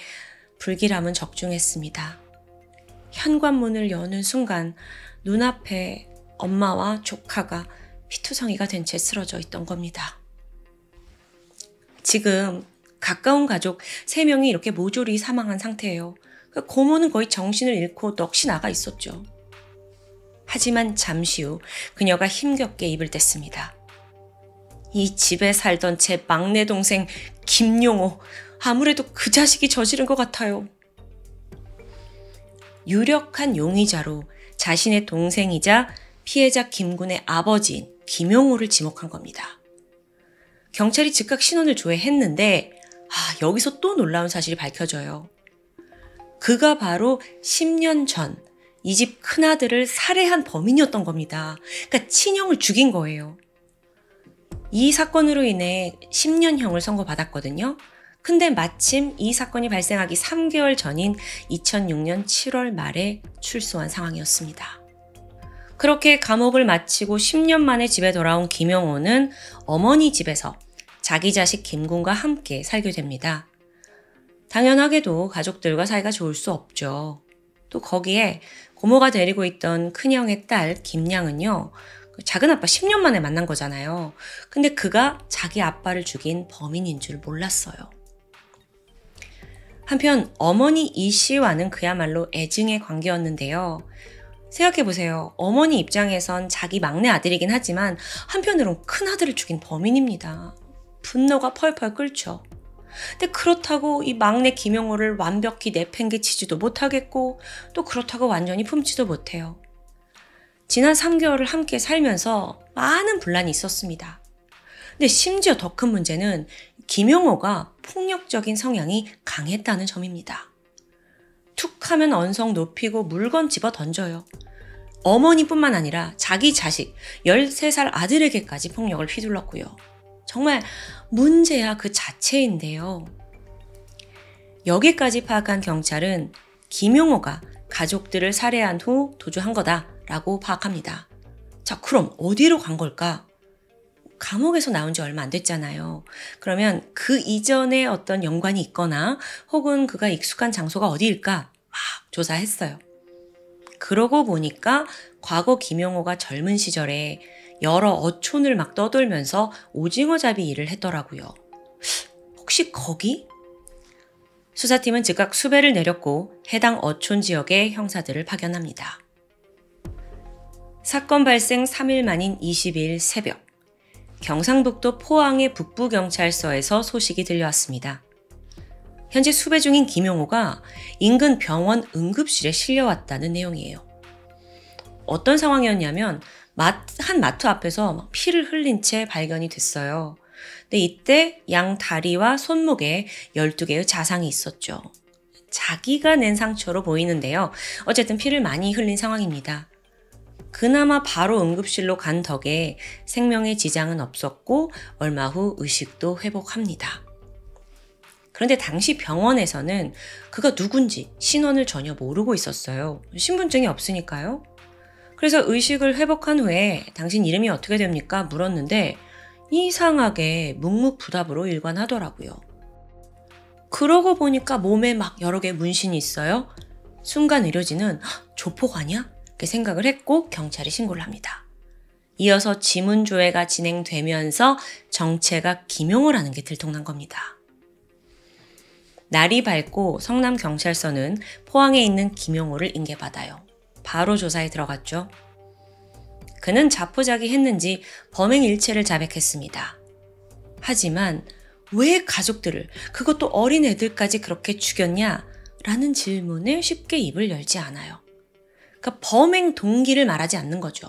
불길함은 적중했습니다. 현관문을 여는 순간 눈앞에 엄마와 조카가 피투성이가 된 채 쓰러져 있던 겁니다. 지금 가까운 가족 3명이 이렇게 모조리 사망한 상태예요. 고모는 거의 정신을 잃고 넋이 나가 있었죠. 하지만 잠시 후 그녀가 힘겹게 입을 뗐습니다. 이 집에 살던 제 막내 동생 김용호, 아무래도 그 자식이 저지른 것 같아요. 유력한 용의자로 자신의 동생이자 피해자 김군의 아버지인 김용호를 지목한 겁니다. 경찰이 즉각 신원을 조회했는데 여기서 또 놀라운 사실이 밝혀져요. 그가 바로 10년 전 이 집 큰아들을 살해한 범인이었던 겁니다. 그러니까 친형을 죽인 거예요. 이 사건으로 인해 10년형을 선고받았거든요. 근데 마침 이 사건이 발생하기 3개월 전인 2006년 7월 말에 출소한 상황이었습니다. 그렇게 감옥을 마치고 10년 만에 집에 돌아온 김용호는 어머니 집에서 자기 자식 김군과 함께 살게 됩니다. 당연하게도 가족들과 사이가 좋을 수 없죠. 또 거기에 고모가 데리고 있던 큰형의 딸 김양은요. 작은 아빠 10년 만에 만난 거잖아요. 근데 그가 자기 아빠를 죽인 범인인 줄 몰랐어요. 한편 어머니 이 씨와는 그야말로 애증의 관계였는데요. 생각해보세요. 어머니 입장에선 자기 막내 아들이긴 하지만 한편으론 큰아들을 죽인 범인입니다. 분노가 펄펄 끓죠. 근데 그렇다고 이 막내 김용호를 완벽히 내팽개치지도 못하겠고 또 그렇다고 완전히 품지도 못해요. 지난 3개월을 함께 살면서 많은 분란이 있었습니다. 근데 심지어 더 큰 문제는 김용호가 폭력적인 성향이 강했다는 점입니다. 툭 하면 언성 높이고 물건 집어 던져요. 어머니뿐만 아니라 자기 자식 13살 아들에게까지 폭력을 휘둘렀고요. 정말 문제야 그 자체인데요. 여기까지 파악한 경찰은 김용호가 가족들을 살해한 후 도주한 거다라고 파악합니다. 자, 그럼 어디로 간 걸까? 감옥에서 나온 지 얼마 안 됐잖아요. 그러면 그 이전에 어떤 연관이 있거나 혹은 그가 익숙한 장소가 어디일까 막 조사했어요. 그러고 보니까 과거 김용호가 젊은 시절에 여러 어촌을 막 떠돌면서 오징어 잡이 일을 했더라고요. 혹시 거기? 수사팀은 즉각 수배를 내렸고 해당 어촌 지역의 형사들을 파견합니다. 사건 발생 3일 만인 22일 새벽, 경상북도 포항의 북부경찰서에서 소식이 들려왔습니다. 현재 수배 중인 김용호가 인근 병원 응급실에 실려왔다는 내용이에요. 어떤 상황이었냐면 한 마트 앞에서 막 피를 흘린 채 발견이 됐어요. 근데 이때 양 다리와 손목에 12개의 자상이 있었죠. 자기가 낸 상처로 보이는데요. 어쨌든 피를 많이 흘린 상황입니다. 그나마 바로 응급실로 간 덕에 생명에 지장은 없었고 얼마 후 의식도 회복합니다. 그런데 당시 병원에서는 그가 누군지 신원을 전혀 모르고 있었어요. 신분증이 없으니까요. 그래서 의식을 회복한 후에 당신 이름이 어떻게 됩니까? 물었는데 이상하게 묵묵부답으로 일관하더라고요. 그러고 보니까 몸에 막 여러 개의 문신이 있어요. 순간 의료진은 조폭 아니야? 이렇게 생각을 했고 경찰에 신고를 합니다. 이어서 지문조회가 진행되면서 정체가 김용호라는 게 들통난 겁니다. 날이 밝고 성남경찰서는 포항에 있는 김용호를 인계받아요. 바로 조사에 들어갔죠. 그는 자포자기했는지 범행 일체를 자백했습니다. 하지만 왜 가족들을, 그것도 어린애들까지 그렇게 죽였냐? 라는 질문에 쉽게 입을 열지 않아요. 그러니까 범행 동기를 말하지 않는 거죠.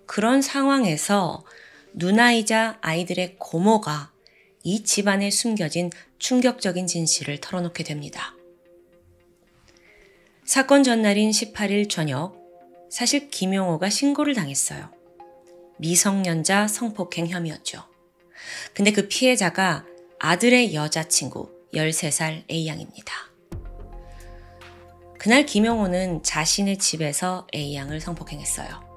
그런 상황에서 누나이자 아이들의 고모가 이 집안에 숨겨진 충격적인 진실을 털어놓게 됩니다. 사건 전날인 18일 저녁, 사실 김용호가 신고를 당했어요. 미성년자 성폭행 혐의였죠. 근데 그 피해자가 아들의 여자친구 13살 A양입니다. 그날 김용호는 자신의 집에서 A양을 성폭행했어요.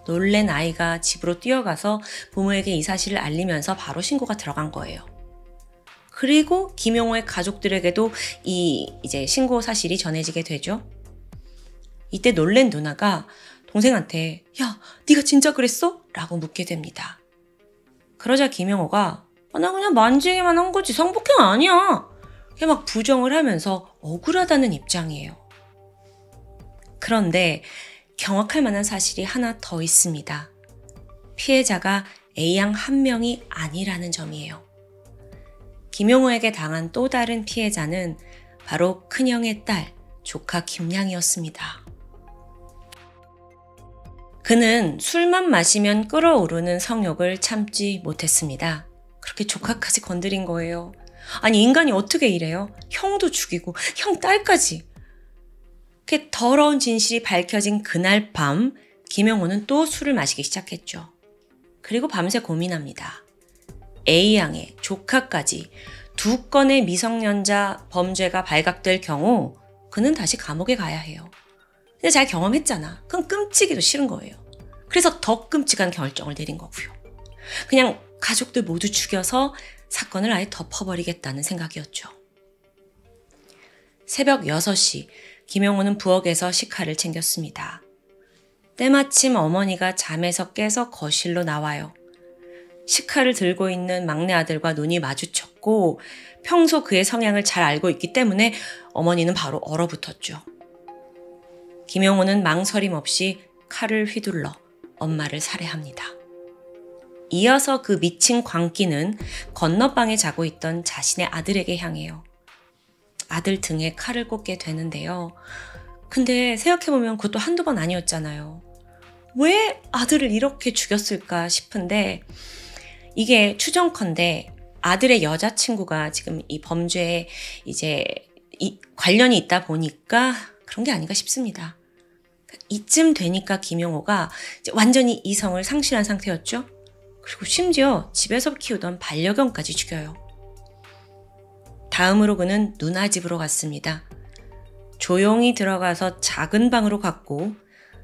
놀란 아이가 집으로 뛰어가서 부모에게 이 사실을 알리면서 바로 신고가 들어간 거예요. 그리고 김용호의 가족들에게도 이제 신고 사실이 전해지게 되죠. 이때 놀란 누나가 동생한테 야, 네가 진짜 그랬어? 라고 묻게 됩니다. 그러자 김용호가 나 그냥 만지기만 한 거지 성폭행 아니야. 이렇게 막 부정을 하면서 억울하다는 입장이에요. 그런데 경악할 만한 사실이 하나 더 있습니다. 피해자가 A양 한 명이 아니라는 점이에요. 김용호에게 당한 또 다른 피해자는 바로 큰형의 딸, 조카 김양이었습니다. 그는 술만 마시면 끓어오르는 성욕을 참지 못했습니다. 그렇게 조카까지 건드린 거예요. 아니 인간이 어떻게 이래요? 형도 죽이고 형 딸까지. 그렇게 더러운 진실이 밝혀진 그날 밤 김용호는 또 술을 마시기 시작했죠. 그리고 밤새 고민합니다. A양의 조카까지 2건의 미성년자 범죄가 발각될 경우 그는 다시 감옥에 가야 해요. 근데 잘 경험했잖아. 그건 끔찍이도 싫은 거예요. 그래서 더 끔찍한 결정을 내린 거고요. 그냥 가족들 모두 죽여서 사건을 아예 덮어버리겠다는 생각이었죠. 새벽 6시 김용호는 부엌에서 식칼을 챙겼습니다. 때마침 어머니가 잠에서 깨서 거실로 나와요. 식칼을 들고 있는 막내 아들과 눈이 마주쳤고 평소 그의 성향을 잘 알고 있기 때문에 어머니는 바로 얼어붙었죠. 김용호는 망설임 없이 칼을 휘둘러 엄마를 살해합니다. 이어서 그 미친 광기는 건너방에 자고 있던 자신의 아들에게 향해요. 아들 등에 칼을 꽂게 되는데요. 근데 생각해보면 그것도 한두 번 아니었잖아요. 왜 아들을 이렇게 죽였을까 싶은데 이게 추정컨대 아들의 여자친구가 지금 이 범죄에 이제 관련이 있다 보니까 그런 게 아닌가 싶습니다. 이쯤 되니까 김용호가 이제 완전히 이성을 상실한 상태였죠. 그리고 심지어 집에서 키우던 반려견까지 죽여요. 다음으로 그는 누나 집으로 갔습니다. 조용히 들어가서 작은 방으로 갔고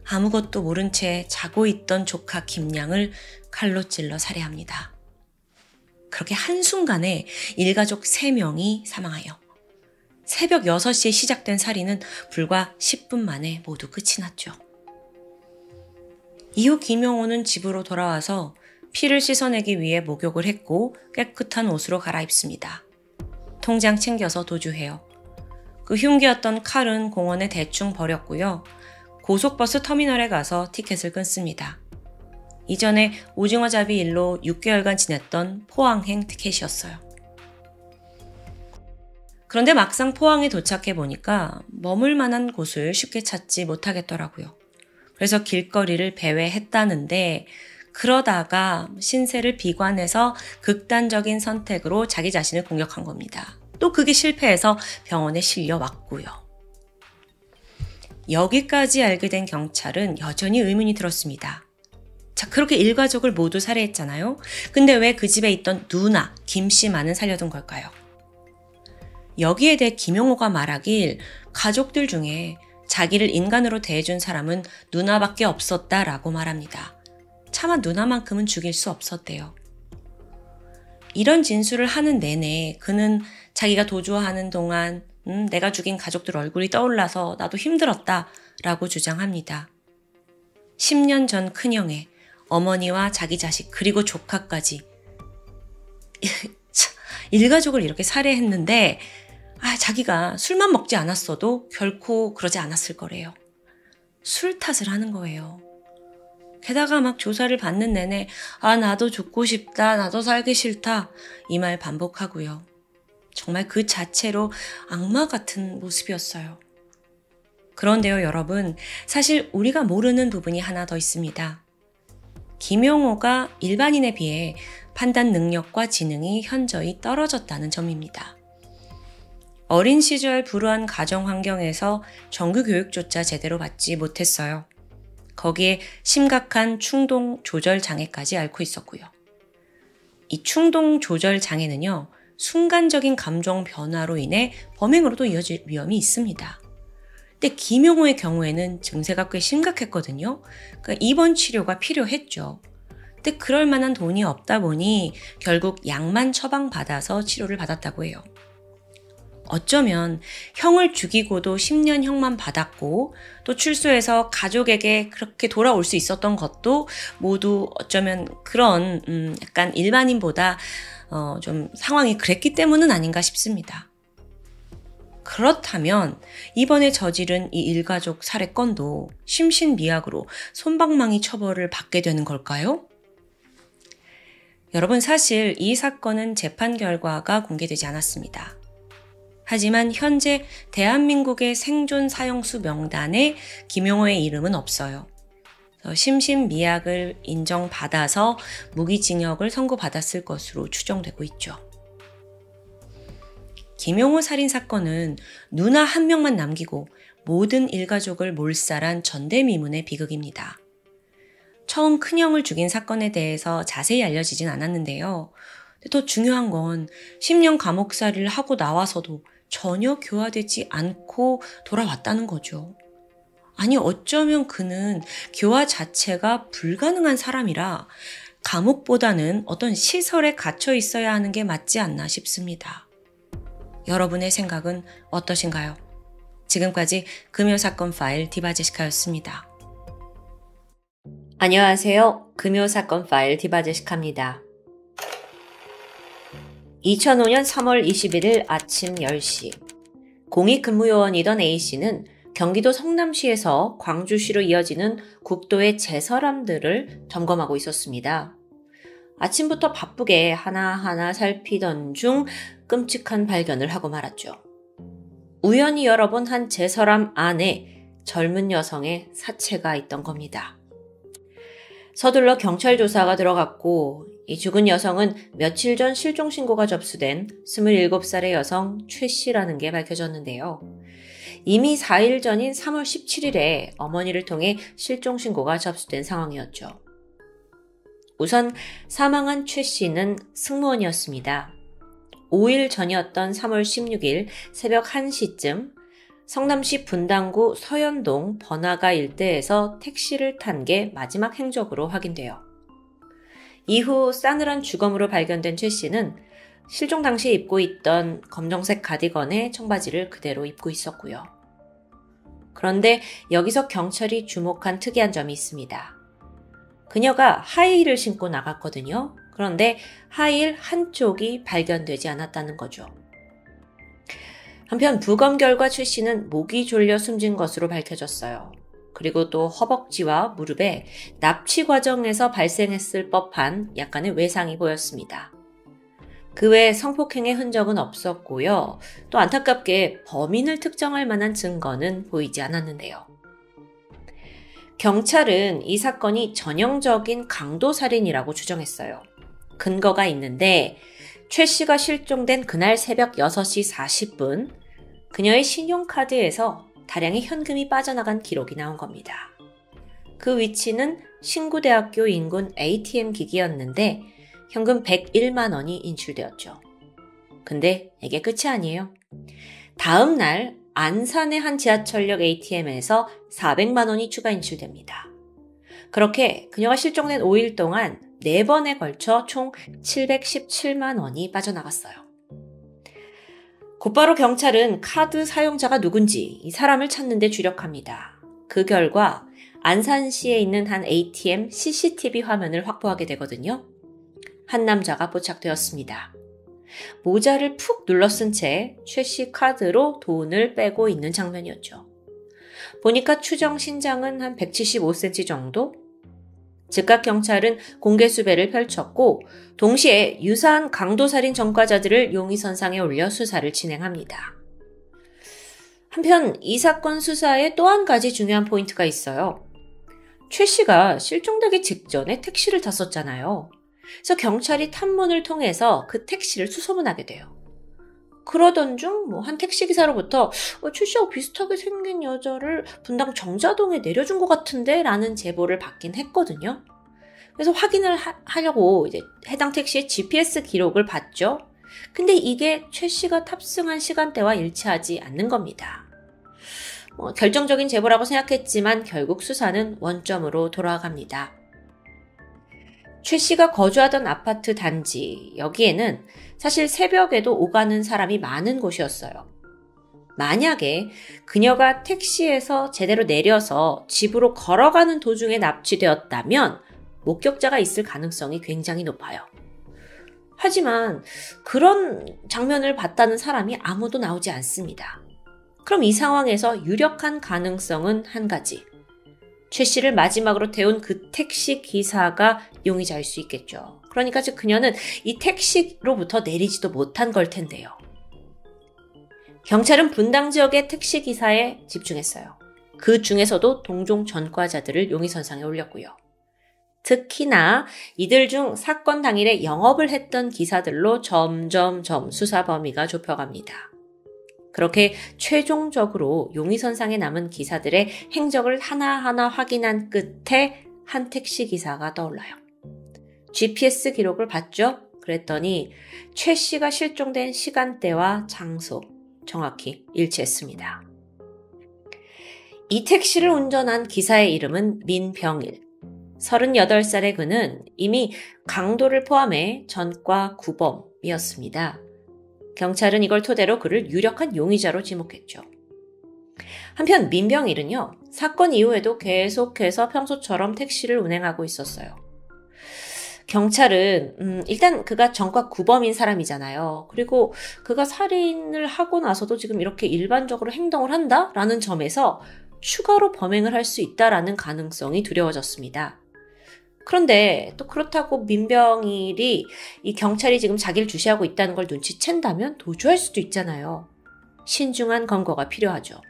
아무것도 모른 채 자고 있던 조카 김양을 칼로 찔러 살해합니다. 그렇게 한순간에 일가족 3명이 사망하여 새벽 6시에 시작된 살인은 불과 10분 만에 모두 끝이 났죠. 이후 김용호는 집으로 돌아와서 피를 씻어내기 위해 목욕을 했고 깨끗한 옷으로 갈아입습니다. 통장 챙겨서 도주해요. 그 흉기였던 칼은 공원에 대충 버렸고요. 고속버스 터미널에 가서 티켓을 끊습니다. 이전에 오징어잡이 일로 6개월간 지냈던 포항행 티켓이었어요. 그런데 막상 포항에 도착해 보니까 머물 만한 곳을 쉽게 찾지 못하겠더라고요. 그래서 길거리를 배회했다는데 그러다가 신세를 비관해서 극단적인 선택으로 자기 자신을 공격한 겁니다. 또 그게 실패해서 병원에 실려왔고요. 여기까지 알게 된 경찰은 여전히 의문이 들었습니다. 자, 그렇게 일가족을 모두 살해했잖아요. 근데 왜 그 집에 있던 누나, 김씨만은 살려둔 걸까요? 여기에 대해 김용호가 말하길 가족들 중에 자기를 인간으로 대해준 사람은 누나밖에 없었다라고 말합니다. 차마 누나만큼은 죽일 수 없었대요. 이런 진술을 하는 내내 그는 자기가 도주하는 동안 내가 죽인 가족들 얼굴이 떠올라서 나도 힘들었다 라고 주장합니다. 10년 전 큰형에 어머니와 자기 자식 그리고 조카까지 일가족을 이렇게 살해했는데 자기가 술만 먹지 않았어도 결코 그러지 않았을 거래요. 술 탓을 하는 거예요. 게다가 막 조사를 받는 내내 나도 죽고 싶다, 나도 살기 싫다 이 말 반복하고요. 정말 그 자체로 악마 같은 모습이었어요. 그런데요, 여러분, 사실 우리가 모르는 부분이 하나 더 있습니다. 김용호가 일반인에 비해 판단 능력과 지능이 현저히 떨어졌다는 점입니다. 어린 시절 불우한 가정 환경에서 정규 교육조차 제대로 받지 못했어요. 거기에 심각한 충동 조절 장애까지 앓고 있었고요. 이 충동 조절 장애는요, 순간적인 감정 변화로 인해 범행으로도 이어질 위험이 있습니다. 근데 김용호의 경우에는 증세가 꽤 심각했거든요. 그러니까 입원 치료가 필요했죠. 근데 그럴 만한 돈이 없다 보니 결국 약만 처방받아서 치료를 받았다고 해요. 어쩌면 형을 죽이고도 10년 형만 받았고 또 출소해서 가족에게 그렇게 돌아올 수 있었던 것도 모두 어쩌면 그런 약간 일반인보다 좀 상황이 그랬기 때문은 아닌가 싶습니다. 그렇다면 이번에 저지른 이 일가족 살해건도 심신미약으로 솜방망이 처벌을 받게 되는 걸까요? 여러분, 사실 이 사건은 재판 결과가 공개되지 않았습니다. 하지만 현재 대한민국의 생존 사형수 명단에 김용호의 이름은 없어요. 심신미약을 인정받아서 무기징역을 선고받았을 것으로 추정되고 있죠. 김용호 살인사건은 누나 한 명만 남기고 모든 일가족을 몰살한 전대미문의 비극입니다. 처음 큰형을 죽인 사건에 대해서 자세히 알려지진 않았는데요. 더 중요한 건 10년 감옥살이를 하고 나와서도 전혀 교화되지 않고 돌아왔다는 거죠. 아니, 어쩌면 그는 교화 자체가 불가능한 사람이라 감옥보다는 어떤 시설에 갇혀 있어야 하는 게 맞지 않나 싶습니다. 여러분의 생각은 어떠신가요? 지금까지 금요사건 파일 디바제시카였습니다. 안녕하세요. 금요사건 파일 디바제시카입니다. 2005년 3월 21일 아침 10시 공익근무요원이던 A씨는 경기도 성남시에서 광주시로 이어지는 국도의 제설함들을 점검하고 있었습니다. 아침부터 바쁘게 하나하나 살피던 중 끔찍한 발견을 하고 말았죠. 우연히 열어본 한 제설함 안에 젊은 여성의 사체가 있던 겁니다. 서둘러 경찰 조사가 들어갔고 이 죽은 여성은 며칠 전 실종신고가 접수된 27살의 여성 최 씨라는 게 밝혀졌는데요. 이미 4일 전인 3월 17일에 어머니를 통해 실종신고가 접수된 상황이었죠. 우선 사망한 최 씨는 승무원이었습니다. 5일 전이었던 3월 16일 새벽 1시쯤 성남시 분당구 서현동 번화가 일대에서 택시를 탄 게 마지막 행적으로 확인돼요. 이후 싸늘한 주검으로 발견된 최 씨는 실종 당시 입고 있던 검정색 가디건에 청바지를 그대로 입고 있었고요. 그런데 여기서 경찰이 주목한 특이한 점이 있습니다. 그녀가 하이힐을 신고 나갔거든요. 그런데 하이힐 한쪽이 발견되지 않았다는 거죠. 한편 부검 결과 최 씨는 목이 졸려 숨진 것으로 밝혀졌어요. 그리고 또 허벅지와 무릎에 납치 과정에서 발생했을 법한 약간의 외상이 보였습니다. 그 외에 성폭행의 흔적은 없었고요. 또 안타깝게 범인을 특정할 만한 증거는 보이지 않았는데요. 경찰은 이 사건이 전형적인 강도살인이라고 추정했어요. 근거가 있는데 최 씨가 실종된 그날 새벽 6시 40분 그녀의 신용카드에서 다량의 현금이 빠져나간 기록이 나온 겁니다. 그 위치는 신구대학교 인근 ATM 기기였는데 현금 101만 원이 인출되었죠. 근데 이게 끝이 아니에요. 다음 날 안산의 한 지하철역 ATM에서 400만 원이 추가 인출됩니다. 그렇게 그녀가 실종된 5일 동안 4번에 걸쳐 총 717만 원이 빠져나갔어요. 곧바로 경찰은 카드 사용자가 누군지 이 사람을 찾는 데 주력합니다. 그 결과 안산시에 있는 한 ATM CCTV 화면을 확보하게 되거든요. 한 남자가 포착되었습니다. 모자를 푹 눌러쓴 채 최 씨 카드로 돈을 빼고 있는 장면이었죠. 보니까 추정 신장은 한 175cm 정도? 즉각 경찰은 공개 수배를 펼쳤고 동시에 유사한 강도살인 전과자들을 용의선상에 올려 수사를 진행합니다. 한편 이 사건 수사에 또 한 가지 중요한 포인트가 있어요. 최 씨가 실종되기 직전에 택시를 탔었잖아요. 그래서 경찰이 탐문을 통해서 그 택시를 수소문하게 돼요. 그러던 중 한 택시기사로부터 최 씨하고 비슷하게 생긴 여자를 분당 정자동에 내려준 것 같은데 라는 제보를 받긴 했거든요. 그래서 확인을 하려고 이제 해당 택시의 GPS 기록을 봤죠. 근데 이게 최 씨가 탑승한 시간대와 일치하지 않는 겁니다. 결정적인 제보라고 생각했지만 결국 수사는 원점으로 돌아갑니다. 최 씨가 거주하던 아파트 단지, 여기에는 사실 새벽에도 오가는 사람이 많은 곳이었어요. 만약에 그녀가 택시에서 제대로 내려서 집으로 걸어가는 도중에 납치되었다면 목격자가 있을 가능성이 굉장히 높아요. 하지만 그런 장면을 봤다는 사람이 아무도 나오지 않습니다. 그럼 이 상황에서 유력한 가능성은 한 가지. 최 씨를 마지막으로 태운 그 택시 기사가 용의자일 수 있겠죠. 그러니까 즉 그녀는 이 택시로부터 내리지도 못한 걸 텐데요. 경찰은 분당 지역의 택시 기사에 집중했어요. 그 중에서도 동종 전과자들을 용의선상에 올렸고요. 특히나 이들 중 사건 당일에 영업을 했던 기사들로 점점점 수사 범위가 좁혀갑니다. 그렇게 최종적으로 용의선상에 남은 기사들의 행적을 하나하나 확인한 끝에 한 택시기사가 떠올라요. GPS 기록을 봤죠? 그랬더니 최 씨가 실종된 시간대와 장소 정확히 일치했습니다. 이 택시를 운전한 기사의 이름은 민병일. 38살의 그는 이미 강도를 포함해 전과 구범이었습니다. 경찰은 이걸 토대로 그를 유력한 용의자로 지목했죠. 한편 민병일은요, 사건 이후에도 계속해서 평소처럼 택시를 운행하고 있었어요. 경찰은 일단 그가 전과 구범인 사람이잖아요. 그리고 그가 살인을 하고 나서도 지금 이렇게 일반적으로 행동을 한다라는 점에서 추가로 범행을 할 수 있다라는 가능성이 두려워졌습니다. 그런데 또 그렇다고 민병일이 이 경찰이 지금 자기를 주시하고 있다는 걸 눈치챈다면 도주할 수도 있잖아요. 신중한 검거가 필요하죠.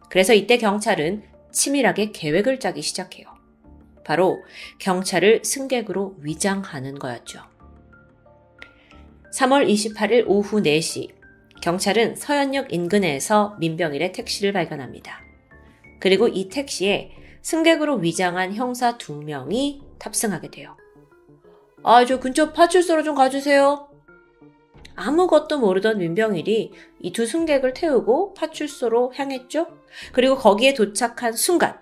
그래서 이때 경찰은 치밀하게 계획을 짜기 시작해요. 바로 경찰을 승객으로 위장하는 거였죠. 3월 28일 오후 4시 경찰은 서현역 인근에서 민병일의 택시를 발견합니다. 그리고 이 택시에 승객으로 위장한 형사 2명이 탑승하게 돼요. 저 근처 파출소로 좀 가주세요. 아무것도 모르던 민병일이 이 두 승객을 태우고 파출소로 향했죠. 그리고 거기에 도착한 순간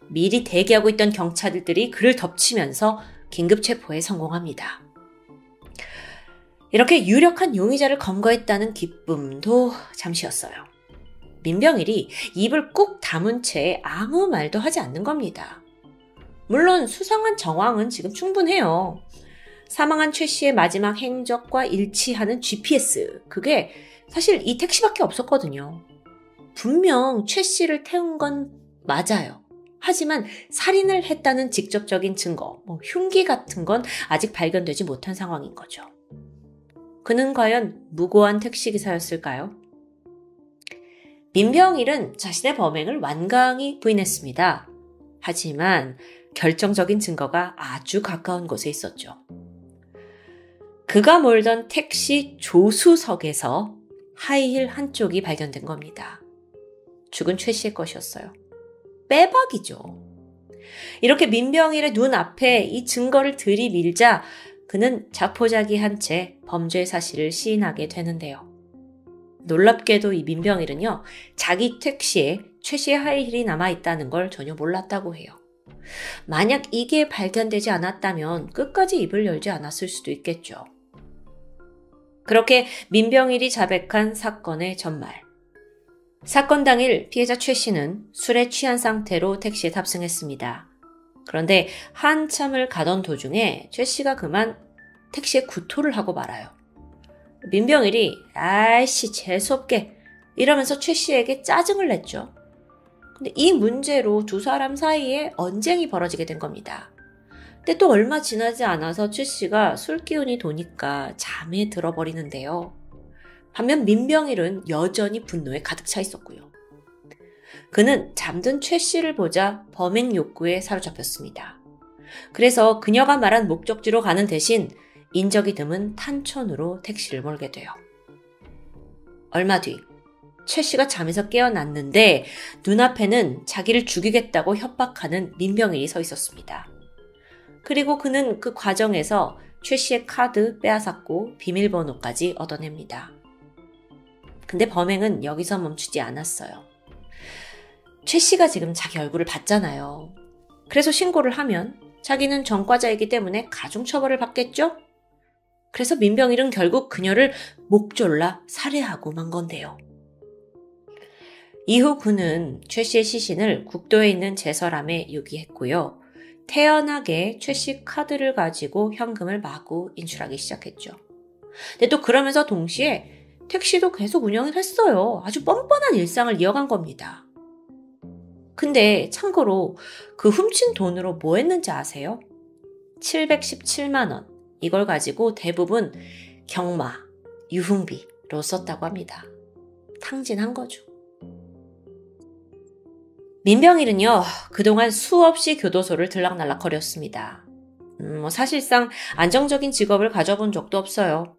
미리 대기하고 있던 경찰들이 그를 덮치면서 긴급 체포에 성공합니다. 이렇게 유력한 용의자를 검거했다는 기쁨도 잠시였어요. 민병일이 입을 꾹 다문 채 아무 말도 하지 않는 겁니다. 물론 수상한 정황은 지금 충분해요. 사망한 최 씨의 마지막 행적과 일치하는 GPS, 그게 사실 이 택시밖에 없었거든요. 분명 최 씨를 태운 건 맞아요. 하지만 살인을 했다는 직접적인 증거, 흉기 같은 건 아직 발견되지 못한 상황인 거죠. 그는 과연 무고한 택시기사였을까요? 민병일은 자신의 범행을 완강히 부인했습니다. 하지만 결정적인 증거가 아주 가까운 곳에 있었죠. 그가 몰던 택시 조수석에서 하이힐 한쪽이 발견된 겁니다. 죽은 최 씨의 것이었어요. 빼박이죠. 이렇게 민병일의 눈앞에 이 증거를 들이밀자 그는 자포자기한 채 범죄 사실을 시인하게 되는데요. 놀랍게도 이 민병일은요, 자기 택시에 최 씨의 하이힐이 남아있다는 걸 전혀 몰랐다고 해요. 만약 이게 발견되지 않았다면 끝까지 입을 열지 않았을 수도 있겠죠. 그렇게 민병일이 자백한 사건의 전말. 사건 당일 피해자 최 씨는 술에 취한 상태로 택시에 탑승했습니다. 그런데 한참을 가던 도중에 최 씨가 그만 택시에 구토를 하고 말아요. 민병일이 아이씨 재수없게 이러면서 최 씨에게 짜증을 냈죠. 근데 이 문제로 두 사람 사이에 언쟁이 벌어지게 된 겁니다. 근데 또 얼마 지나지 않아서 최 씨가 술 기운이 도니까 잠에 들어버리는데요. 반면 민병일은 여전히 분노에 가득 차 있었고요. 그는 잠든 최 씨를 보자 범행 욕구에 사로잡혔습니다. 그래서 그녀가 말한 목적지로 가는 대신 인적이 드문 탄천으로 택시를 몰게 돼요. 얼마 뒤 최 씨가 잠에서 깨어났는데 눈앞에는 자기를 죽이겠다고 협박하는 민병일이 서 있었습니다. 그리고 그는 그 과정에서 최 씨의 카드 빼앗았고 비밀번호까지 얻어냅니다. 근데 범행은 여기서 멈추지 않았어요. 최 씨가 지금 자기 얼굴을 봤잖아요. 그래서 신고를 하면 자기는 전과자이기 때문에 가중처벌을 받겠죠? 그래서 민병일은 결국 그녀를 목 졸라 살해하고 만 건데요. 이후 그는 최 씨의 시신을 국도에 있는 제설함에 유기했고요. 태연하게 최 씨 카드를 가지고 현금을 마구 인출하기 시작했죠. 근데 또 그러면서 동시에 택시도 계속 운영을 했어요. 아주 뻔뻔한 일상을 이어간 겁니다. 근데 참고로 그 훔친 돈으로 뭐 했는지 아세요? 717만 원. 이걸 가지고 대부분 경마, 유흥비로 썼다고 합니다. 탕진한 거죠. 민병일은요, 그동안 수없이 교도소를 들락날락거렸습니다. 사실상 안정적인 직업을 가져본 적도 없어요.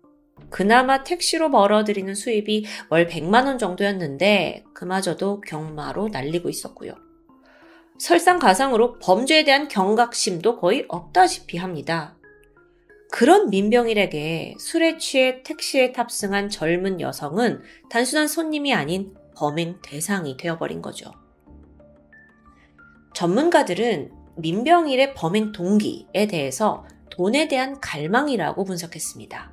그나마 택시로 벌어들이는 수입이 월 100만 원 정도였는데 그마저도 경마로 날리고 있었고요. 설상가상으로 범죄에 대한 경각심도 거의 없다시피 합니다. 그런 민병일에게 술에 취해 택시에 탑승한 젊은 여성은 단순한 손님이 아닌 범행 대상이 되어버린 거죠. 전문가들은 민병일의 범행 동기에 대해서 돈에 대한 갈망이라고 분석했습니다.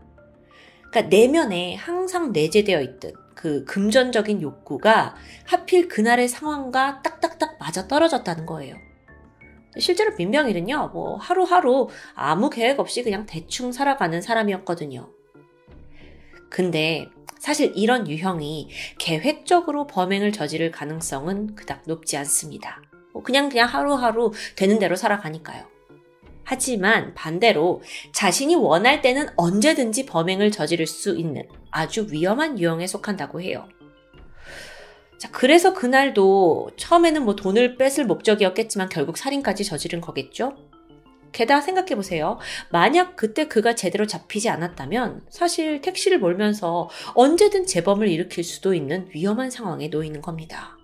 그러니까 내면에 항상 내재되어 있던 그 금전적인 욕구가 하필 그날의 상황과 딱딱딱 맞아 떨어졌다는 거예요. 실제로 민병일은요, 하루하루 아무 계획 없이 그냥 대충 살아가는 사람이었거든요. 근데 사실 이런 유형이 계획적으로 범행을 저지를 가능성은 그닥 높지 않습니다. 그냥 하루하루 되는 대로 살아가니까요. 하지만 반대로 자신이 원할 때는 언제든지 범행을 저지를 수 있는 아주 위험한 유형에 속한다고 해요. 자, 그래서 그날도 처음에는 돈을 뺏을 목적이었겠지만 결국 살인까지 저지른 거겠죠? 게다가 생각해보세요. 만약 그때 그가 제대로 잡히지 않았다면 사실 택시를 몰면서 언제든 재범을 일으킬 수도 있는 위험한 상황에 놓이는 겁니다.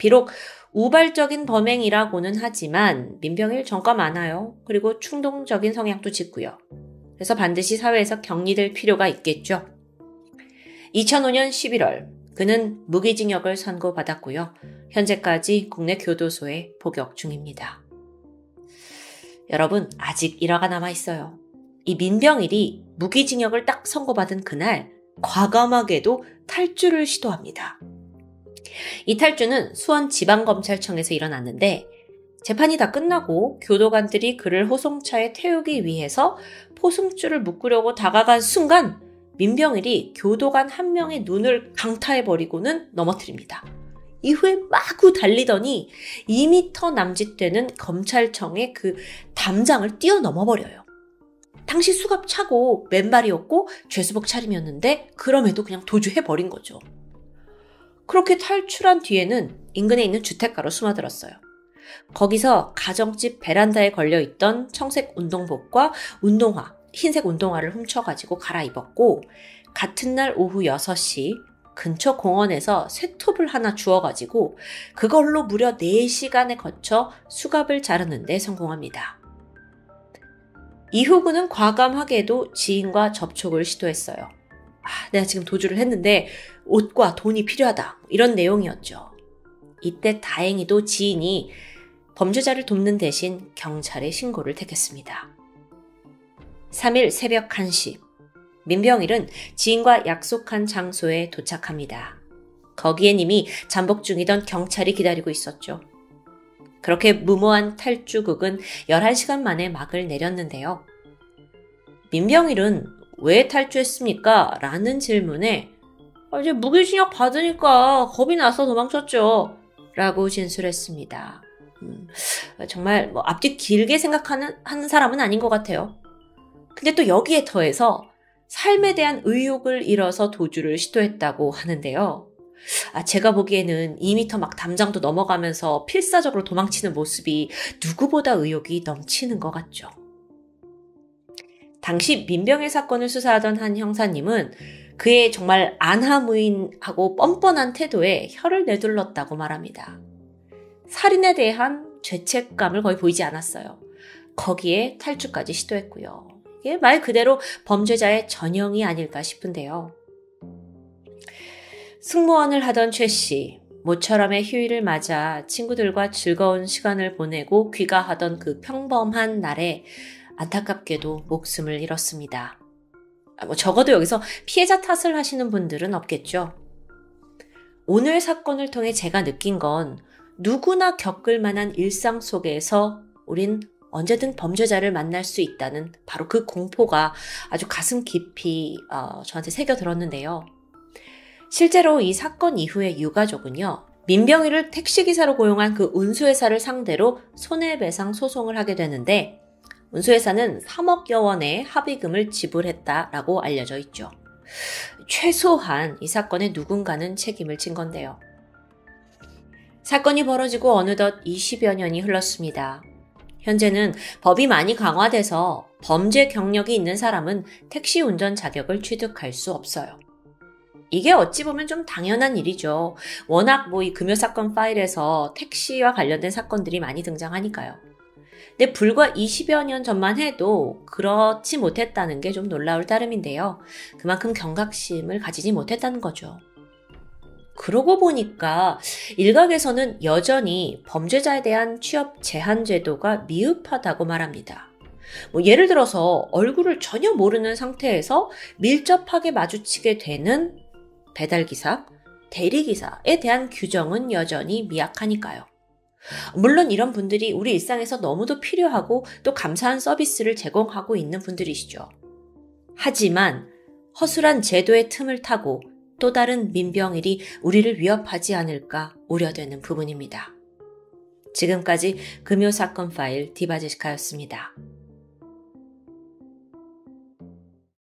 비록 우발적인 범행이라고는 하지만 민병일 전과 많아요. 그리고 충동적인 성향도 짙고요. 그래서 반드시 사회에서 격리될 필요가 있겠죠. 2005년 11월 그는 무기징역을 선고받았고요. 현재까지 국내 교도소에 복역 중입니다. 여러분, 아직 일화가 남아있어요. 이 민병일이 무기징역을 딱 선고받은 그날 과감하게도 탈주를 시도합니다. 이 탈주는 수원지방검찰청에서 일어났는데 재판이 다 끝나고 교도관들이 그를 호송차에 태우기 위해서 포승줄을 묶으려고 다가간 순간 민병일이 교도관 한 명의 눈을 강타해버리고는 넘어뜨립니다. 이후에 마구 달리더니 2m 남짓 되는 검찰청의 그 담장을 뛰어넘어버려요. 당시 수갑 차고 맨발이었고 죄수복 차림이었는데 그럼에도 그냥 도주해버린 거죠. 그렇게 탈출한 뒤에는 인근에 있는 주택가로 숨어들었어요. 거기서 가정집 베란다에 걸려있던 청색 운동복과 흰색 운동화를 훔쳐가지고 갈아입었고 같은 날 오후 6시 근처 공원에서 쇠톱을 하나 주워가지고 그걸로 무려 4시간에 거쳐 수갑을 자르는 데 성공합니다. 이후 그는 과감하게도 지인과 접촉을 시도했어요. 내가 지금 도주를 했는데 옷과 돈이 필요하다. 이런 내용이었죠. 이때 다행히도 지인이 범죄자를 돕는 대신 경찰에 신고를 택했습니다. 3일 새벽 1시, 민병일은 지인과 약속한 장소에 도착합니다. 거기엔 이미 잠복 중이던 경찰이 기다리고 있었죠. 그렇게 무모한 탈주극은 11시간 만에 막을 내렸는데요. 민병일은 왜 탈주했습니까? 라는 질문에 이제 무기징역 받으니까 겁이 나서 도망쳤죠. 라고 진술했습니다. 정말 앞뒤 길게 생각하는 사람은 아닌 것 같아요. 근데 또 여기에 더해서 삶에 대한 의욕을 잃어서 도주를 시도했다고 하는데요. 제가 보기에는 2m 막 담장도 넘어가면서 필사적으로 도망치는 모습이 누구보다 의욕이 넘치는 것 같죠. 당시 민병일 사건을 수사하던 한 형사님은 그의 정말 안하무인하고 뻔뻔한 태도에 혀를 내둘렀다고 말합니다. 살인에 대한 죄책감을 거의 보이지 않았어요. 거기에 탈주까지 시도했고요. 이게 말 그대로 범죄자의 전형이 아닐까 싶은데요. 승무원을 하던 최 씨, 모처럼의 휴일을 맞아 친구들과 즐거운 시간을 보내고 귀가하던 그 평범한 날에 안타깝게도 목숨을 잃었습니다. 적어도 여기서 피해자 탓을 하시는 분들은 없겠죠. 오늘 사건을 통해 제가 느낀 건 누구나 겪을 만한 일상 속에서 우린 언제든 범죄자를 만날 수 있다는 바로 그 공포가 아주 가슴 깊이 저한테 새겨들었는데요. 실제로 이 사건 이후에 유가족은요, 민병일을 택시기사로 고용한 그 운수회사를 상대로 손해배상 소송을 하게 되는데 운수회사는 3억여 원의 합의금을 지불했다라고 알려져 있죠. 최소한 이 사건에 누군가는 책임을 진 건데요. 사건이 벌어지고 어느덧 20여 년이 흘렀습니다. 현재는 법이 많이 강화돼서 범죄 경력이 있는 사람은 택시 운전 자격을 취득할 수 없어요. 이게 어찌 보면 좀 당연한 일이죠. 워낙 이 금요사건 파일에서 택시와 관련된 사건들이 많이 등장하니까요. 근데 불과 20여 년 전만 해도 그렇지 못했다는 게 좀 놀라울 따름인데요. 그만큼 경각심을 가지지 못했다는 거죠. 그러고 보니까 일각에서는 여전히 범죄자에 대한 취업 제한 제도가 미흡하다고 말합니다. 예를 들어서 얼굴을 전혀 모르는 상태에서 밀접하게 마주치게 되는 배달기사, 대리기사에 대한 규정은 여전히 미약하니까요. 물론 이런 분들이 우리 일상에서 너무도 필요하고 또 감사한 서비스를 제공하고 있는 분들이시죠. 하지만 허술한 제도의 틈을 타고 또 다른 민병일이 우리를 위협하지 않을까 우려되는 부분입니다. 지금까지 금요사건 파일 디바제시카였습니다.